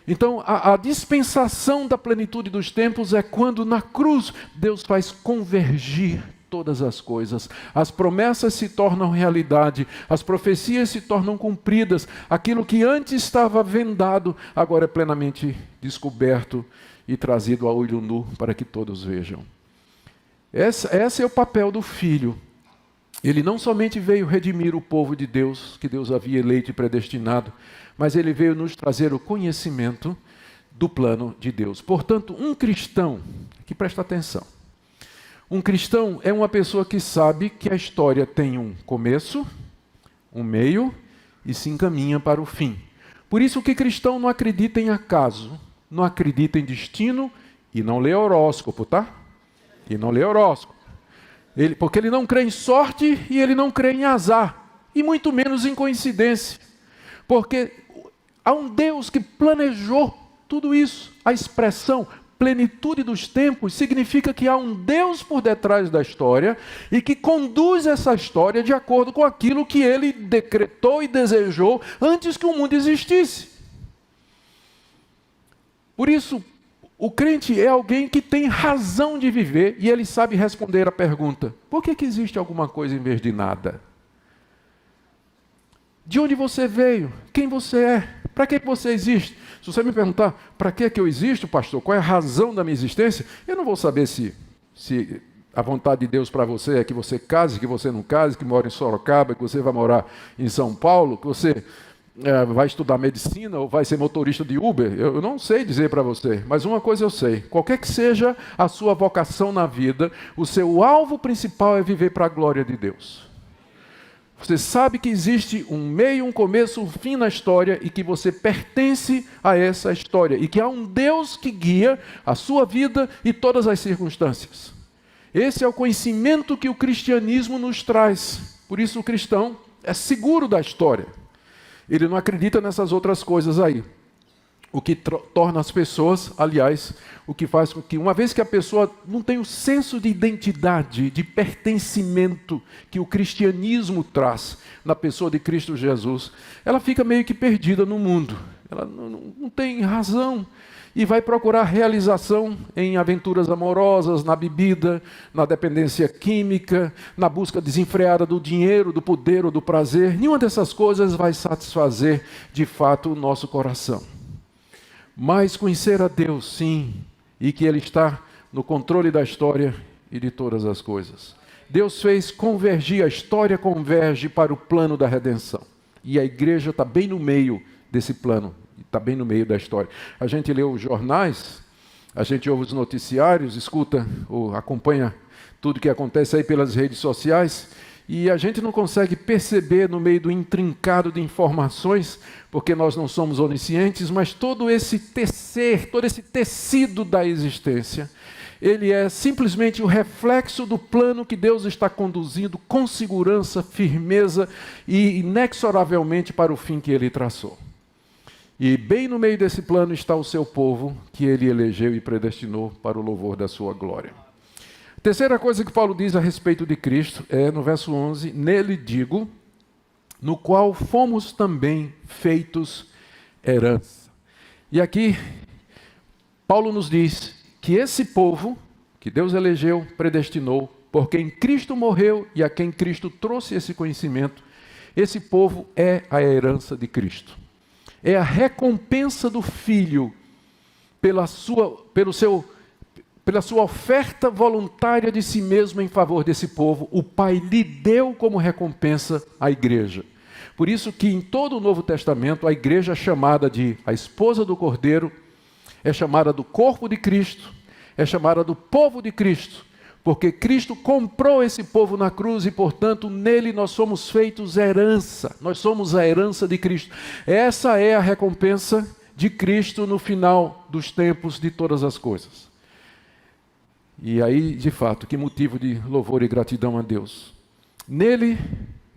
Então, a dispensação da plenitude dos tempos é quando na cruz Deus faz convergir todas as coisas. As promessas se tornam realidade, as profecias se tornam cumpridas. Aquilo que antes estava vendado, agora é plenamente descoberto e trazido a olho nu para que todos vejam. Esse é o papel do Filho. Ele não somente veio redimir o povo de Deus, que Deus havia eleito e predestinado, mas ele veio nos trazer o conhecimento do plano de Deus. Portanto, um cristão, que presta atenção, um cristão é uma pessoa que sabe que a história tem um começo, um meio e se encaminha para o fim. Por isso que cristão não acredita em acaso, não acredita em destino e não lê horóscopo, tá? E não lê horóscopo. Porque ele não crê em sorte e ele não crê em azar, e muito menos em coincidência. Porque há um Deus que planejou tudo isso. A expressão plenitude dos tempos significa que há um Deus por detrás da história e que conduz essa história de acordo com aquilo que ele decretou e desejou antes que o mundo existisse. Por isso, o crente é alguém que tem razão de viver e ele sabe responder a pergunta: por que existe alguma coisa em vez de nada? De onde você veio? Quem você é? Para que você existe? Se você me perguntar, para que eu existo, pastor? Qual é a razão da minha existência? Eu não vou saber se a vontade de Deus para você é que você case, que você não case, que mora em Sorocaba, que você vai morar em São Paulo, que você vai estudar medicina ou vai ser motorista de Uber. Eu não sei dizer para você, mas uma coisa eu sei: qualquer que seja a sua vocação na vida, o seu alvo principal é viver para a glória de Deus. Você sabe que existe um meio, um começo, um fim na história e que você pertence a essa história e que há um Deus que guia a sua vida e todas as circunstâncias. Esse é o conhecimento que o cristianismo nos traz. Por isso o cristão é seguro da história. Ele não acredita nessas outras coisas aí. O que torna as pessoas, aliás, o que faz com que, uma vez que a pessoa não tem o senso de identidade, de pertencimento que o cristianismo traz na pessoa de Cristo Jesus, ela fica meio que perdida no mundo. Ela não tem razão. e vai procurar realização em aventuras amorosas, na bebida, na dependência química, na busca desenfreada do dinheiro, do poder ou do prazer. Nenhuma dessas coisas vai satisfazer de fato o nosso coração. Mas conhecer a Deus, sim, e que Ele está no controle da história e de todas as coisas. Deus fez convergir, a história converge para o plano da redenção. E a igreja está bem no meio desse plano, está bem no meio da história. A gente lê os jornais, a gente ouve os noticiários, escuta ou acompanha tudo que acontece aí pelas redes sociais, e a gente não consegue perceber no meio do intrincado de informações, porque nós não somos oniscientes, mas todo esse tecer, todo esse tecido da existência, ele é simplesmente o reflexo do plano que Deus está conduzindo com segurança, firmeza e inexoravelmente para o fim que Ele traçou. E bem no meio desse plano está o seu povo, que Ele elegeu e predestinou para o louvor da sua glória. A terceira coisa que Paulo diz a respeito de Cristo é no verso 11, nele digo, no qual fomos também feitos herança. E aqui, Paulo nos diz que esse povo, que Deus elegeu, predestinou, por quem Cristo morreu e a quem Cristo trouxe esse conhecimento, esse povo é a herança de Cristo. É a recompensa do Filho pela sua oferta voluntária de si mesmo em favor desse povo. O Pai lhe deu como recompensa a igreja. Por isso que em todo o Novo Testamento, a igreja é chamada de a esposa do Cordeiro, é chamada do corpo de Cristo, é chamada do povo de Cristo, porque Cristo comprou esse povo na cruz e, portanto, nele nós somos feitos herança, nós somos a herança de Cristo. Essa é a recompensa de Cristo no final dos tempos de todas as coisas. E aí, de fato, que motivo de louvor e gratidão a Deus. Nele,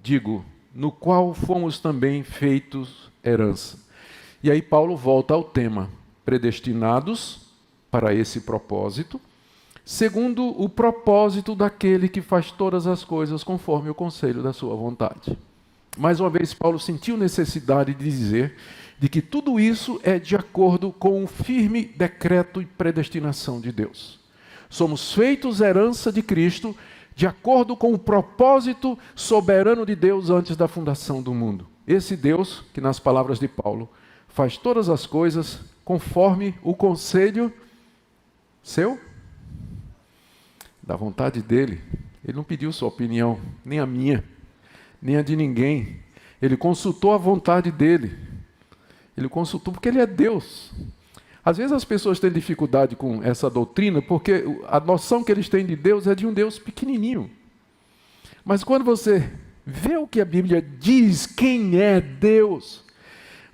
digo, no qual fomos também feitos herança. E aí Paulo volta ao tema, predestinados para esse propósito, segundo o propósito daquele que faz todas as coisas conforme o conselho da sua vontade. Mais uma vez, Paulo sentiu necessidade de dizer de que tudo isso é de acordo com o firme decreto e predestinação de Deus. Somos feitos herança de Cristo de acordo com o propósito soberano de Deus antes da fundação do mundo. Esse Deus, que nas palavras de Paulo, faz todas as coisas conforme o conselho seu, da vontade dele. Ele não pediu sua opinião, nem a minha, nem a de ninguém. Ele consultou a vontade dele. Ele consultou porque ele é Deus. Às vezes as pessoas têm dificuldade com essa doutrina porque a noção que eles têm de Deus é de um Deus pequenininho. Mas quando você vê o que a Bíblia diz, quem é Deus,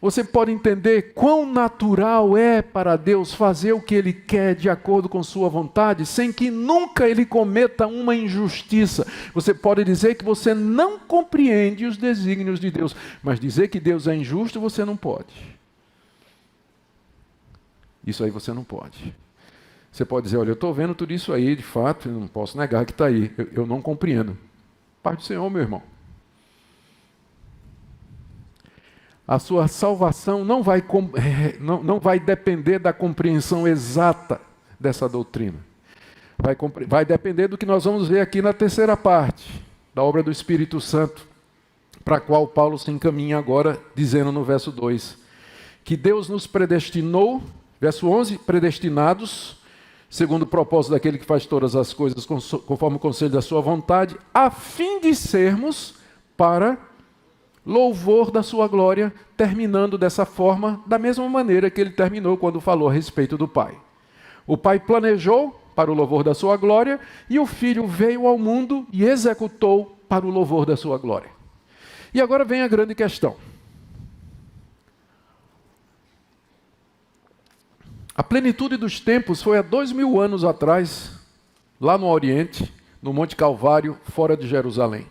você pode entender quão natural é para Deus fazer o que Ele quer de acordo com sua vontade, sem que nunca Ele cometa uma injustiça. Você pode dizer que você não compreende os desígnios de Deus, mas dizer que Deus é injusto você não pode. Isso aí você não pode. Você pode dizer, olha, eu estou vendo tudo isso aí, de fato, eu não posso negar que está aí, eu não compreendo. Pai do Senhor, meu irmão. A sua salvação não vai depender da compreensão exata dessa doutrina. Vai depender do que nós vamos ver aqui na terceira parte da obra do Espírito Santo, para a qual Paulo se encaminha agora, dizendo no verso 2, que Deus nos predestinou, verso 11, predestinados, segundo o propósito daquele que faz todas as coisas conforme o conselho da sua vontade, a fim de sermos para louvor da sua glória, terminando dessa forma, da mesma maneira que ele terminou quando falou a respeito do Pai. O Pai planejou para o louvor da sua glória e o Filho veio ao mundo e executou para o louvor da sua glória. E agora vem a grande questão. A plenitude dos tempos foi há 2000 anos atrás, lá no Oriente, no Monte Calvário, fora de Jerusalém.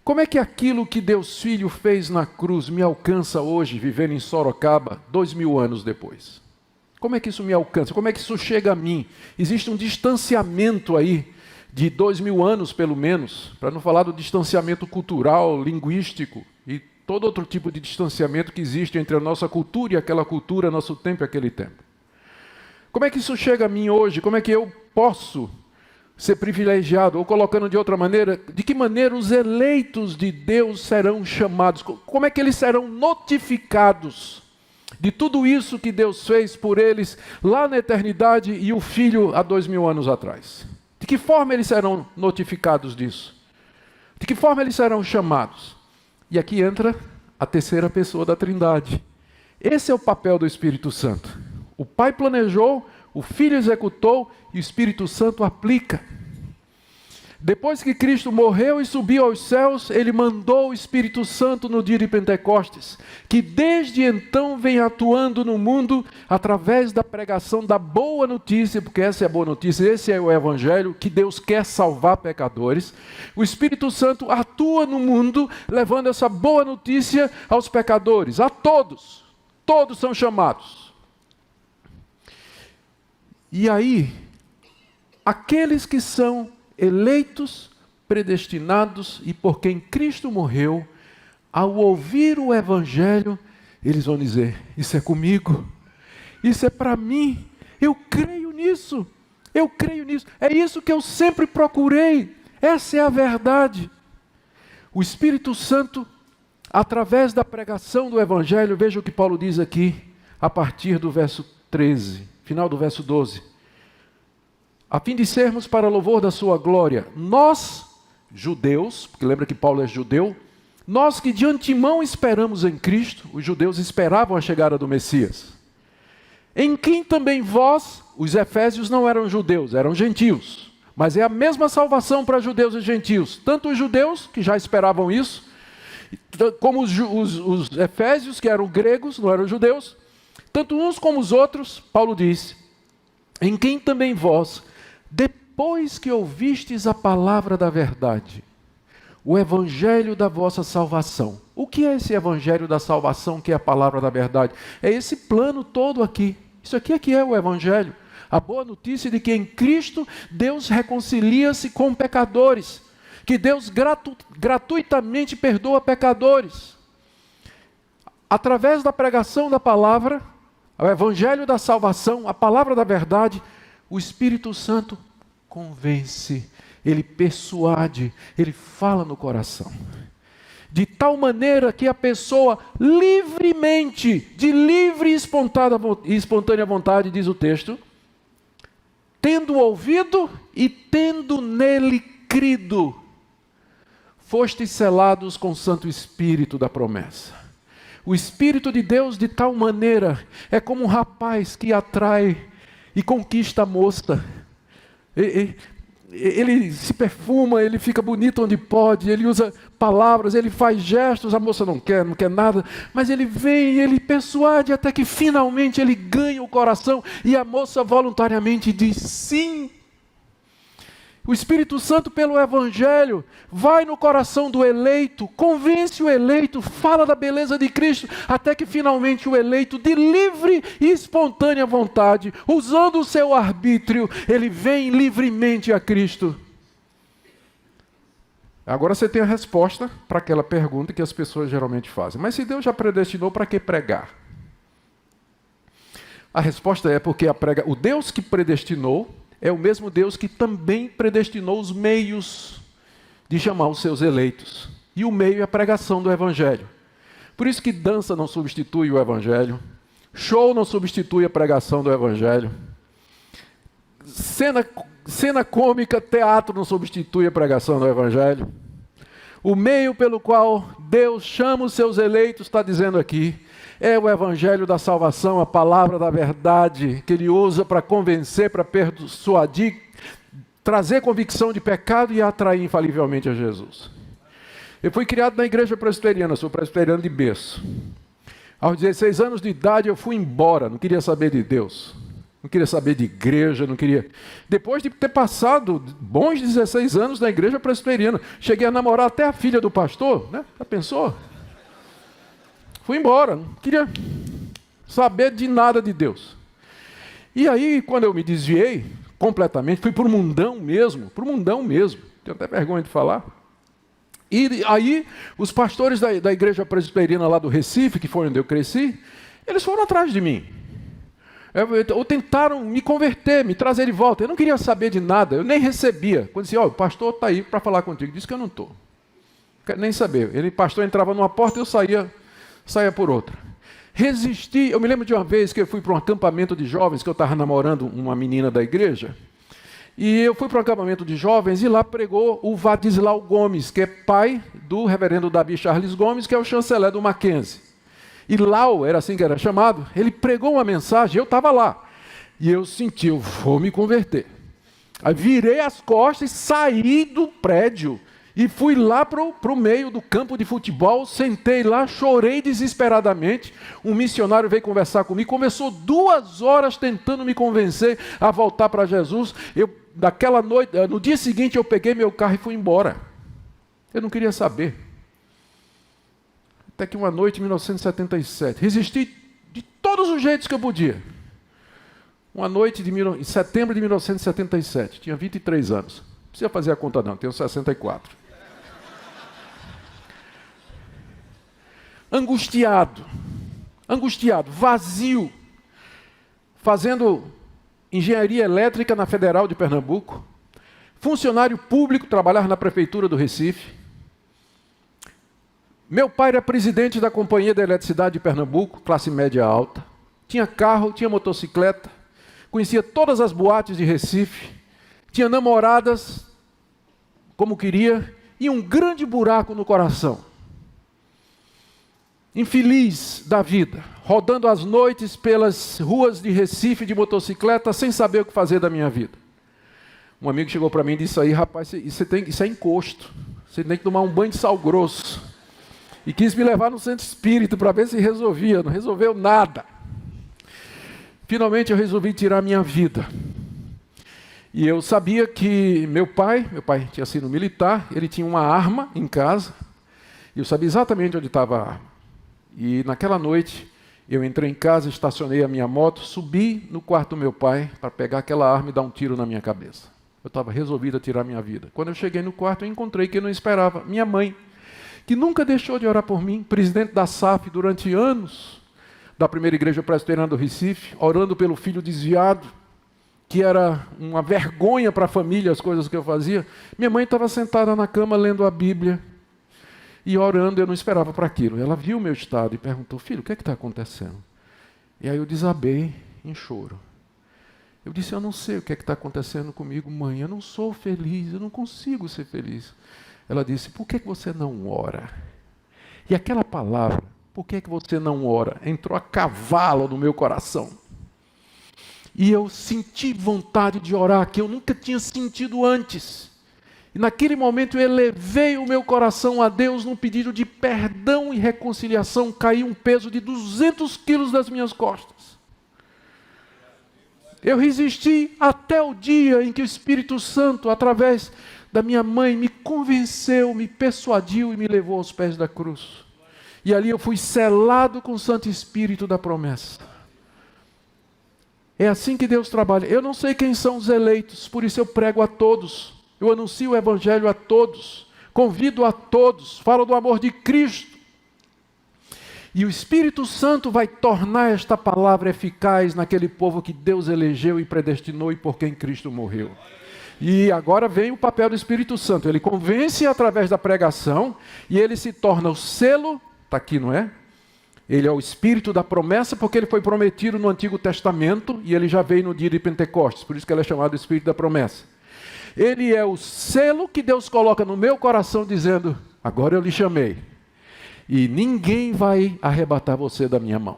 Como é que aquilo que Deus Filho fez na cruz me alcança hoje, vivendo em Sorocaba, 2000 anos depois? Como é que isso me alcança? Como é que isso chega a mim? Existe um distanciamento aí, de 2000 anos pelo menos, para não falar do distanciamento cultural, linguístico, e todo outro tipo de distanciamento que existe entre a nossa cultura e aquela cultura, nosso tempo e aquele tempo. Como é que isso chega a mim hoje? Como é que eu posso ser privilegiado? Ou colocando de outra maneira, de que maneira os eleitos de Deus serão chamados? Como é que eles serão notificados de tudo isso que Deus fez por eles lá na eternidade e o Filho há 2000 anos atrás? De que forma eles serão notificados disso? De que forma eles serão chamados? E aqui entra a terceira pessoa da Trindade. Esse é o papel do Espírito Santo. O Pai planejou, o Filho executou e o Espírito Santo aplica. Depois que Cristo morreu e subiu aos céus, Ele mandou o Espírito Santo no dia de Pentecostes, que desde então vem atuando no mundo através da pregação da boa notícia, porque essa é a boa notícia, esse é o Evangelho, que Deus quer salvar pecadores. O Espírito Santo atua no mundo, levando essa boa notícia aos pecadores, a todos. Todos são chamados. E aí, aqueles que são eleitos, predestinados e por quem Cristo morreu, ao ouvir o Evangelho, eles vão dizer: isso é comigo, isso é para mim, eu creio nisso, é isso que eu sempre procurei, essa é a verdade. O Espírito Santo, através da pregação do Evangelho, veja o que Paulo diz aqui, a partir do verso 13, final do verso 12. A fim de sermos para louvor da sua glória, nós, judeus, porque lembra que Paulo é judeu, nós que de antemão esperamos em Cristo, os judeus esperavam a chegada do Messias, em quem também vós, os efésios não eram judeus, eram gentios, mas é a mesma salvação para judeus e gentios, tanto os judeus, que já esperavam isso, como os efésios, que eram gregos, não eram judeus, tanto uns como os outros. Paulo diz: em quem também vós, depois que ouvistes a palavra da verdade, o evangelho da vossa salvação. O que é esse evangelho da salvação, que é a palavra da verdade? É esse plano todo aqui. Isso aqui é que é o evangelho. A boa notícia de que em Cristo Deus reconcilia-se com pecadores, que Deus gratuitamente perdoa pecadores. Através da pregação da palavra, o evangelho da salvação, a palavra da verdade, o Espírito Santo convence, ele persuade, ele fala no coração. De tal maneira que a pessoa livremente, de livre e espontânea vontade, diz o texto, tendo ouvido e tendo nele crido, fostes selados com o Santo Espírito da promessa. O Espírito de Deus, de tal maneira, é como um rapaz que atrai e conquista a moça. Ele se perfuma, ele fica bonito onde pode, ele usa palavras, ele faz gestos, a moça não quer nada, mas ele vem, ele persuade até que finalmente ele ganha o coração e a moça voluntariamente diz sim. O Espírito Santo, pelo Evangelho, vai no coração do eleito, convence o eleito, fala da beleza de Cristo, até que finalmente o eleito, de livre e espontânea vontade, usando o seu arbítrio, ele vem livremente a Cristo. Agora você tem a resposta para aquela pergunta que as pessoas geralmente fazem. Mas se Deus já predestinou, para que pregar? A resposta é porque o Deus que predestinou é o mesmo Deus que também predestinou os meios de chamar os seus eleitos. E o meio é a pregação do Evangelho. Por isso que dança não substitui o Evangelho, show não substitui a pregação do Evangelho, cena cômica, teatro não substitui a pregação do Evangelho. O meio pelo qual Deus chama os seus eleitos, está dizendo aqui, é o Evangelho da salvação, a palavra da verdade, que Ele usa para convencer, para persuadir, trazer convicção de pecado e atrair infalivelmente a Jesus. Eu fui criado na igreja presbiteriana, sou presbiteriano de berço. Aos 16 anos de idade eu fui embora, não queria saber de Deus, não queria saber de igreja, não queria... Depois de ter passado bons 16 anos na igreja presbiteriana, cheguei a namorar até a filha do pastor, né? Já pensou? Fui embora, não queria saber de nada de Deus. E aí, quando eu me desviei completamente, fui para o mundão mesmo, tenho até vergonha de falar. E aí, os pastores da igreja presbiteriana lá do Recife, que foi onde eu cresci, eles foram atrás de mim. Ou tentaram me converter, me trazer de volta. Eu não queria saber de nada, eu nem recebia. Quando dizia, o pastor está aí para falar contigo. Disse que eu não estou. Quero nem saber. O pastor entrava numa porta e eu saía por outra. Resisti. Eu me lembro de uma vez que eu fui para um acampamento de jovens, que eu estava namorando uma menina da igreja. E eu fui para um acampamento de jovens e lá pregou o Vadislau Gomes, que é pai do reverendo Davi Charles Gomes, que é o chanceler do Mackenzie. E Lau, era assim que era chamado, ele pregou uma mensagem, eu estava lá. E eu senti, eu vou me converter. Aí virei as costas e saí do prédio. E fui lá para o meio do campo de futebol, sentei lá, chorei desesperadamente. Um missionário veio conversar comigo, começou 2 horas tentando me convencer a voltar para Jesus. Daquela noite, no dia seguinte eu peguei meu carro e fui embora. Eu não queria saber. Até que uma noite, em 1977, resisti de todos os jeitos que eu podia. Uma noite em setembro de 1977, tinha 23 anos. Não precisa fazer a conta não, tenho 64. Angustiado, vazio, fazendo engenharia elétrica na Federal de Pernambuco, funcionário público, trabalhava na prefeitura do Recife. Meu pai era presidente da Companhia da Eletricidade de Pernambuco, classe média alta. Tinha carro, tinha motocicleta, conhecia todas as boates de Recife, tinha namoradas como queria e um grande buraco no coração. Infeliz da vida, rodando as noites pelas ruas de Recife de motocicleta sem saber o que fazer da minha vida. Um amigo chegou para mim e disse aí, rapaz, isso é encosto, você tem que tomar um banho de sal grosso. E quis me levar no centro espírita para ver se resolvia, não resolveu nada. Finalmente eu resolvi tirar minha vida. E eu sabia que meu pai tinha sido militar, ele tinha uma arma em casa, e eu sabia exatamente onde estava a arma. E naquela noite eu entrei em casa, estacionei a minha moto, subi no quarto do meu pai para pegar aquela arma e dar um tiro na minha cabeça. Eu estava resolvido a tirar minha vida. Quando eu cheguei no quarto eu encontrei quem eu não esperava, minha mãe, que nunca deixou de orar por mim, presidente da SAF durante anos, da primeira igreja presbiteriana do Recife, orando pelo filho desviado, que era uma vergonha para a família as coisas que eu fazia. Minha mãe estava sentada na cama lendo a Bíblia e orando, eu não esperava para aquilo. Ela viu o meu estado e perguntou, filho, o que é que está acontecendo? E aí eu desabei em choro. Eu disse, eu não sei o que é que está acontecendo comigo, mãe, eu não sou feliz, eu não consigo ser feliz. Ela disse, por que você não ora? E aquela palavra, por que você não ora? Entrou a cavalo no meu coração. E eu senti vontade de orar, que eu nunca tinha sentido antes. E naquele momento eu elevei o meu coração a Deus num pedido de perdão e reconciliação. Caiu um peso de 200 quilos das minhas costas. Eu resisti até o dia em que o Espírito Santo, através da minha mãe, me convenceu, me persuadiu e me levou aos pés da cruz. E ali eu fui selado com o Santo Espírito da promessa. É assim que Deus trabalha. Eu não sei quem são os eleitos, por isso eu prego a todos. Eu anuncio o Evangelho a todos. Convido a todos. Falo do amor de Cristo. E o Espírito Santo vai tornar esta palavra eficaz naquele povo que Deus elegeu e predestinou e por quem Cristo morreu. E agora vem o papel do Espírito Santo. Ele convence através da pregação e ele se torna o selo, está aqui, não é? Ele é o Espírito da promessa porque ele foi prometido no Antigo Testamento e ele já veio no dia de Pentecostes, por isso que ele é chamado Espírito da promessa. Ele é o selo que Deus coloca no meu coração dizendo, agora eu lhe chamei e ninguém vai arrebatar você da minha mão.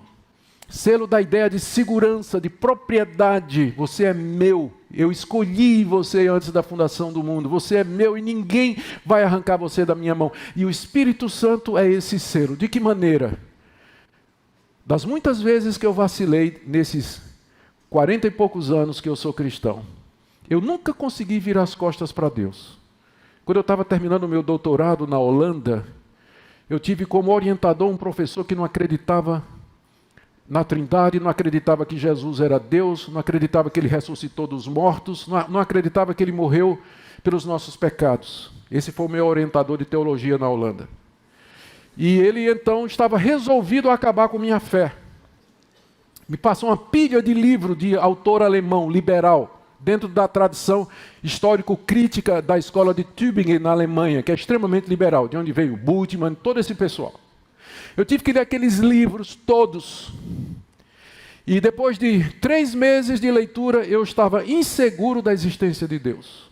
Selo da ideia de segurança, de propriedade. Você é meu. Eu escolhi você antes da fundação do mundo. Você é meu e ninguém vai arrancar você da minha mão. E o Espírito Santo é esse selo. De que maneira? Das muitas vezes que eu vacilei nesses 40 e poucos anos que eu sou cristão, eu nunca consegui virar as costas para Deus. Quando eu estava terminando o meu doutorado na Holanda, eu tive como orientador um professor que não acreditava na Trindade, não acreditava que Jesus era Deus, não acreditava que Ele ressuscitou dos mortos, não acreditava que Ele morreu pelos nossos pecados. Esse foi o meu orientador de teologia na Holanda. E ele então estava resolvido a acabar com minha fé. Me passa uma pilha de livro de autor alemão, liberal, dentro da tradição histórico-crítica da escola de Tübingen, na Alemanha, que é extremamente liberal, de onde veio Bultmann, todo esse pessoal. Eu tive que ler aqueles livros todos. E depois de 3 meses de leitura, eu estava inseguro da existência de Deus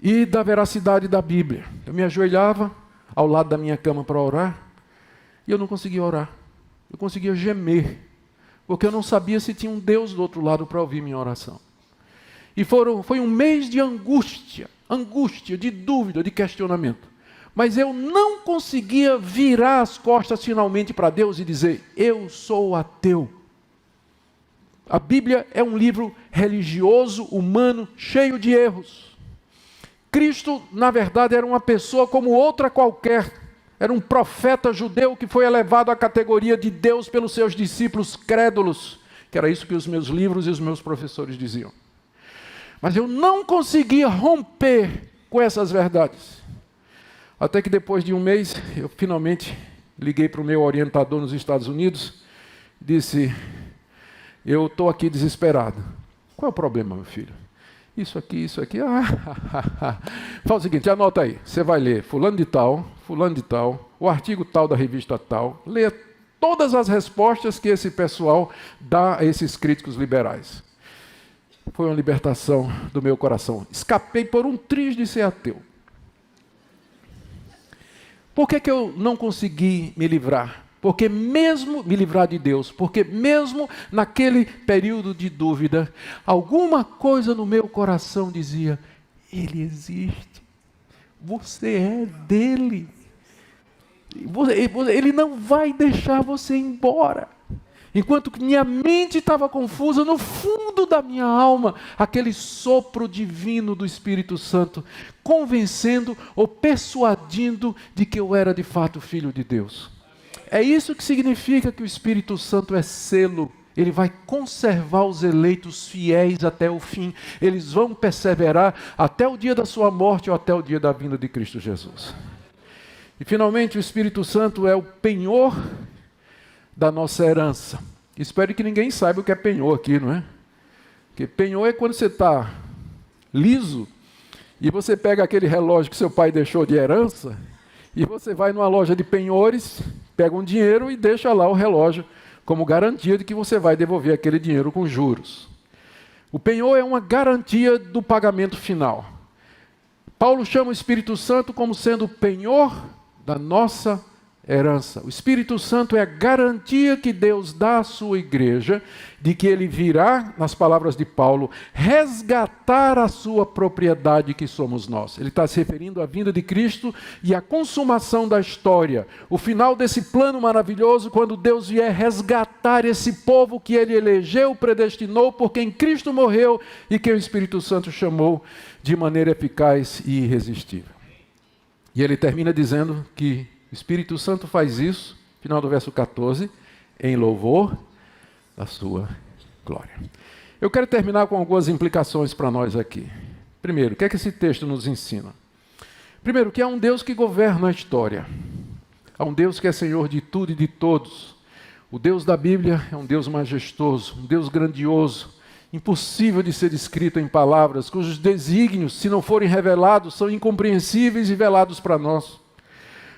e da veracidade da Bíblia. Eu me ajoelhava ao lado da minha cama para orar e eu não conseguia orar. Eu conseguia gemer, porque eu não sabia se tinha um Deus do outro lado para ouvir minha oração. E foi um mês de angústia, de dúvida, de questionamento. Mas eu não conseguia virar as costas finalmente para Deus e dizer: eu sou ateu. A Bíblia é um livro religioso, humano, cheio de erros. Cristo, na verdade, era uma pessoa como outra qualquer. Era um profeta judeu que foi elevado à categoria de Deus pelos seus discípulos crédulos, que era isso que os meus livros e os meus professores diziam. Mas eu não conseguia romper com essas verdades. Até que depois de um mês, eu finalmente liguei para o meu orientador nos Estados Unidos e disse: eu estou aqui desesperado. Qual é o problema, meu filho? Isso aqui. Fala o seguinte, anota aí. Você vai ler fulano de tal, o artigo tal da revista tal, lê todas as respostas que esse pessoal dá a esses críticos liberais. Foi uma libertação do meu coração. Escapei por um triz de ser ateu. Por que eu não consegui me livrar? Porque mesmo me livrar de Deus, porque mesmo naquele período de dúvida, alguma coisa no meu coração dizia: Ele existe, você é dele, Ele não vai deixar você ir embora. Enquanto que minha mente estava confusa, no fundo da minha alma, aquele sopro divino do Espírito Santo, convencendo ou persuadindo de que eu era de fato filho de Deus. É isso que significa que o Espírito Santo é selo. Ele vai conservar os eleitos fiéis até o fim. Eles vão perseverar até o dia da sua morte ou até o dia da vinda de Cristo Jesus. E finalmente o Espírito Santo é o penhor da nossa herança. Espero que ninguém saiba o que é penhor aqui, não é? Porque penhor é quando você está liso e você pega aquele relógio que seu pai deixou de herança e você vai numa loja de penhores, pega um dinheiro e deixa lá o relógio como garantia de que você vai devolver aquele dinheiro com juros. O penhor é uma garantia do pagamento final. Paulo chama o Espírito Santo como sendo o penhor da nossa herança. O Espírito Santo é a garantia que Deus dá à sua igreja de que ele virá, nas palavras de Paulo, resgatar a sua propriedade que somos nós. Ele está se referindo à vinda de Cristo e à consumação da história. O final desse plano maravilhoso, quando Deus vier resgatar esse povo que ele elegeu, predestinou, por quem Cristo morreu e que o Espírito Santo chamou de maneira eficaz e irresistível. E ele termina dizendo que o Espírito Santo faz isso, final do verso 14, em louvor da sua glória. Eu quero terminar com algumas implicações para nós aqui. Primeiro, o que é que esse texto nos ensina? Primeiro, que há um Deus que governa a história. Há um Deus que é Senhor de tudo e de todos. O Deus da Bíblia é um Deus majestoso, um Deus grandioso, impossível de ser descrito em palavras, cujos desígnios, se não forem revelados, são incompreensíveis e velados para nós.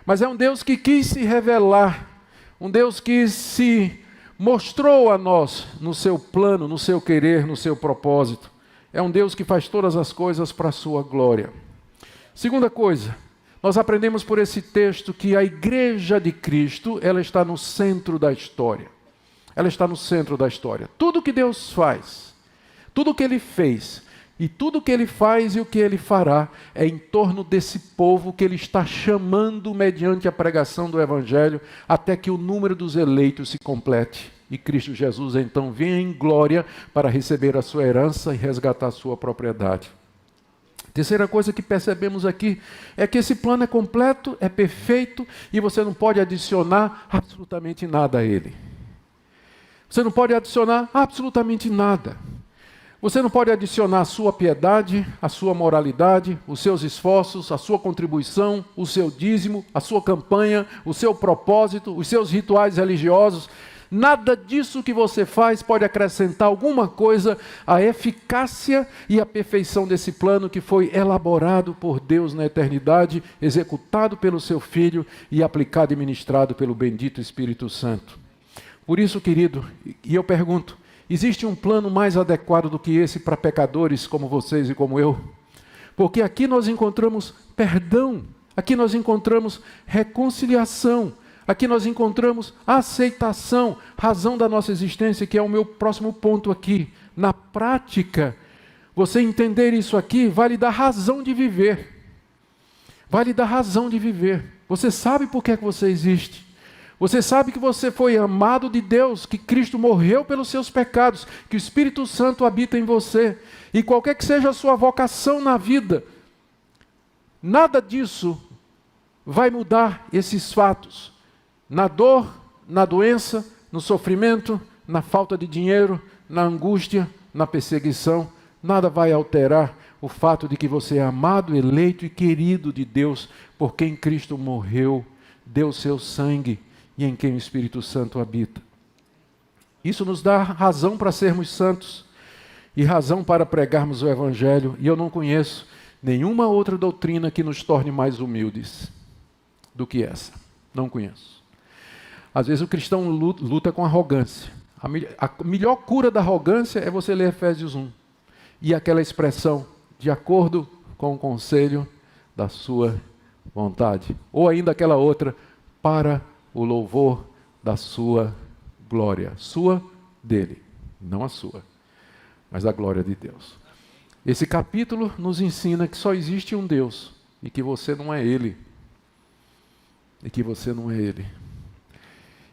Mas é um Deus que quis se revelar, um Deus que se mostrou a nós no seu plano, no seu querer, no seu propósito. É um Deus que faz todas as coisas para a sua glória. Segunda coisa, nós aprendemos por esse texto que a igreja de Cristo, ela está no centro da história. Ela está no centro da história. Tudo que Deus faz, tudo que Ele fez, e tudo o que Ele faz e o que Ele fará é em torno desse povo que Ele está chamando mediante a pregação do Evangelho, até que o número dos eleitos se complete. E Cristo Jesus então venha em glória para receber a sua herança e resgatar a sua propriedade. Terceira coisa que percebemos aqui é que esse plano é completo, é perfeito e você não pode adicionar absolutamente nada a ele. Você não pode adicionar absolutamente nada. Você não pode adicionar a sua piedade, a sua moralidade, os seus esforços, a sua contribuição, o seu dízimo, a sua campanha, o seu propósito, os seus rituais religiosos. Nada disso que você faz pode acrescentar alguma coisa à eficácia e à perfeição desse plano que foi elaborado por Deus na eternidade, executado pelo seu Filho e aplicado e ministrado pelo bendito Espírito Santo. Por isso, querido, e eu pergunto, existe um plano mais adequado do que esse para pecadores como vocês e como eu? Porque aqui nós encontramos perdão, aqui nós encontramos reconciliação, aqui nós encontramos aceitação, razão da nossa existência, que é o meu próximo ponto aqui. Na prática, você entender isso aqui vai lhe dar razão de viver. Vai lhe dar razão de viver. Você sabe por que é que você existe. Você sabe que você foi amado de Deus, que Cristo morreu pelos seus pecados, que o Espírito Santo habita em você. E qualquer que seja a sua vocação na vida, nada disso vai mudar esses fatos. Na dor, na doença, no sofrimento, na falta de dinheiro, na angústia, na perseguição, nada vai alterar o fato de que você é amado, eleito e querido de Deus, por quem Cristo morreu, deu seu sangue e em quem o Espírito Santo habita. Isso nos dá razão para sermos santos e razão para pregarmos o Evangelho, e eu não conheço nenhuma outra doutrina que nos torne mais humildes do que essa. Não conheço. Às vezes o cristão luta com arrogância. A melhor cura da arrogância é você ler Efésios 1. E aquela expressão, de acordo com o conselho da sua vontade. Ou ainda aquela outra, para o louvor da sua glória. Sua dele, não a sua, mas a glória de Deus. Esse capítulo nos ensina que só existe um Deus e que você não é ele. E que você não é ele.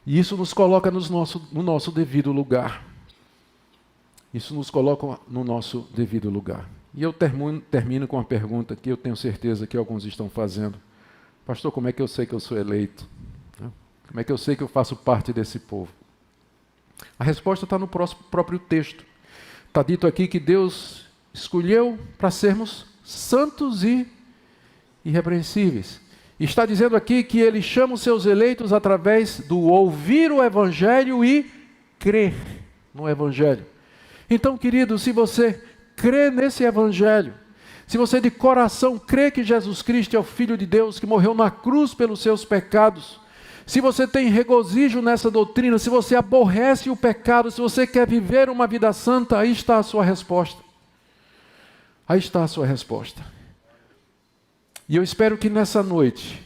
E isso nos coloca no nosso devido lugar. Isso nos coloca no nosso devido lugar. E eu termino com uma pergunta que eu tenho certeza que alguns estão fazendo. Pastor, como é que eu sei que eu sou eleito? Como é que eu sei que eu faço parte desse povo? A resposta está no próprio texto. Está dito aqui que Deus escolheu para sermos santos e irrepreensíveis. Está dizendo aqui que Ele chama os seus eleitos através do ouvir o Evangelho e crer no Evangelho. Então, querido, se você crê nesse Evangelho, se você de coração crê que Jesus Cristo é o Filho de Deus, que morreu na cruz pelos seus pecados, se você tem regozijo nessa doutrina, se você aborrece o pecado, se você quer viver uma vida santa, aí está a sua resposta. Aí está a sua resposta. E eu espero que nessa noite,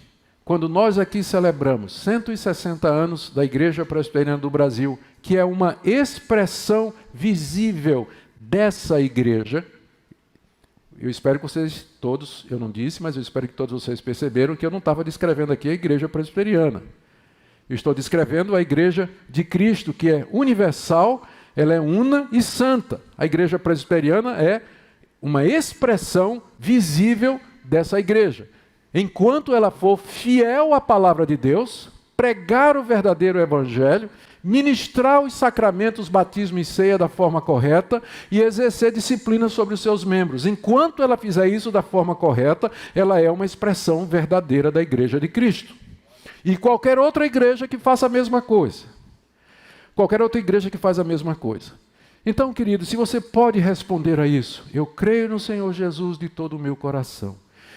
quando nós aqui celebramos 160 anos da Igreja Presbiteriana do Brasil, que é uma expressão visível dessa igreja, eu espero que vocês todos, eu não disse, mas eu espero que todos vocês perceberam que eu não estava descrevendo aqui a Igreja Presbiteriana. Eu estou descrevendo a Igreja de Cristo, que é universal, ela é una e santa. A Igreja Presbiteriana é uma expressão visível dessa igreja. Enquanto ela for fiel à palavra de Deus, pregar o verdadeiro Evangelho, ministrar os sacramentos, batismo e ceia da forma correta e exercer disciplina sobre os seus membros. Enquanto ela fizer isso da forma correta, ela é uma expressão verdadeira da Igreja de Cristo. E qualquer outra igreja que faça a mesma coisa. Qualquer outra igreja que faz a mesma coisa. Então, querido, se você pode responder a isso, eu creio no Senhor Jesus de todo o meu coração.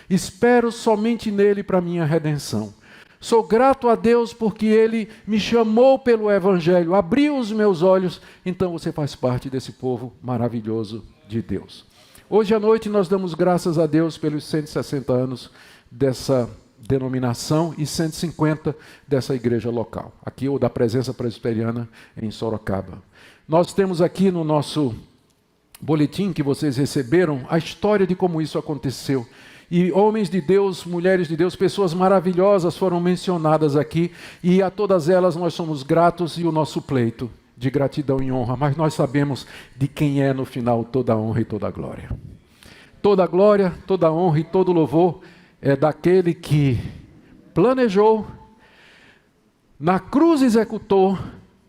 Espero somente nele para a minha redenção. Sou grato a Deus porque Ele me chamou pelo Evangelho, abriu os meus olhos, então você faz parte desse povo maravilhoso de Deus. Hoje à noite nós damos graças a Deus pelos 160 anos dessa denominação e 150 dessa igreja local, aqui ou da Presença Presbiteriana em Sorocaba. Nós temos aqui no nosso boletim que vocês receberam a história de como isso aconteceu. E homens de Deus, mulheres de Deus, pessoas maravilhosas foram mencionadas aqui, e a todas elas nós somos gratos, e o nosso pleito de gratidão e honra, mas nós sabemos de quem é no final toda a honra e toda a glória. Toda a glória, toda a honra e todo o louvor é daquele que planejou, na cruz executou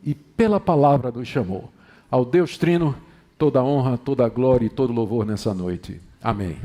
e pela palavra nos chamou. Ao Deus Trino, toda a honra, toda a glória e todo o louvor nessa noite. Amém.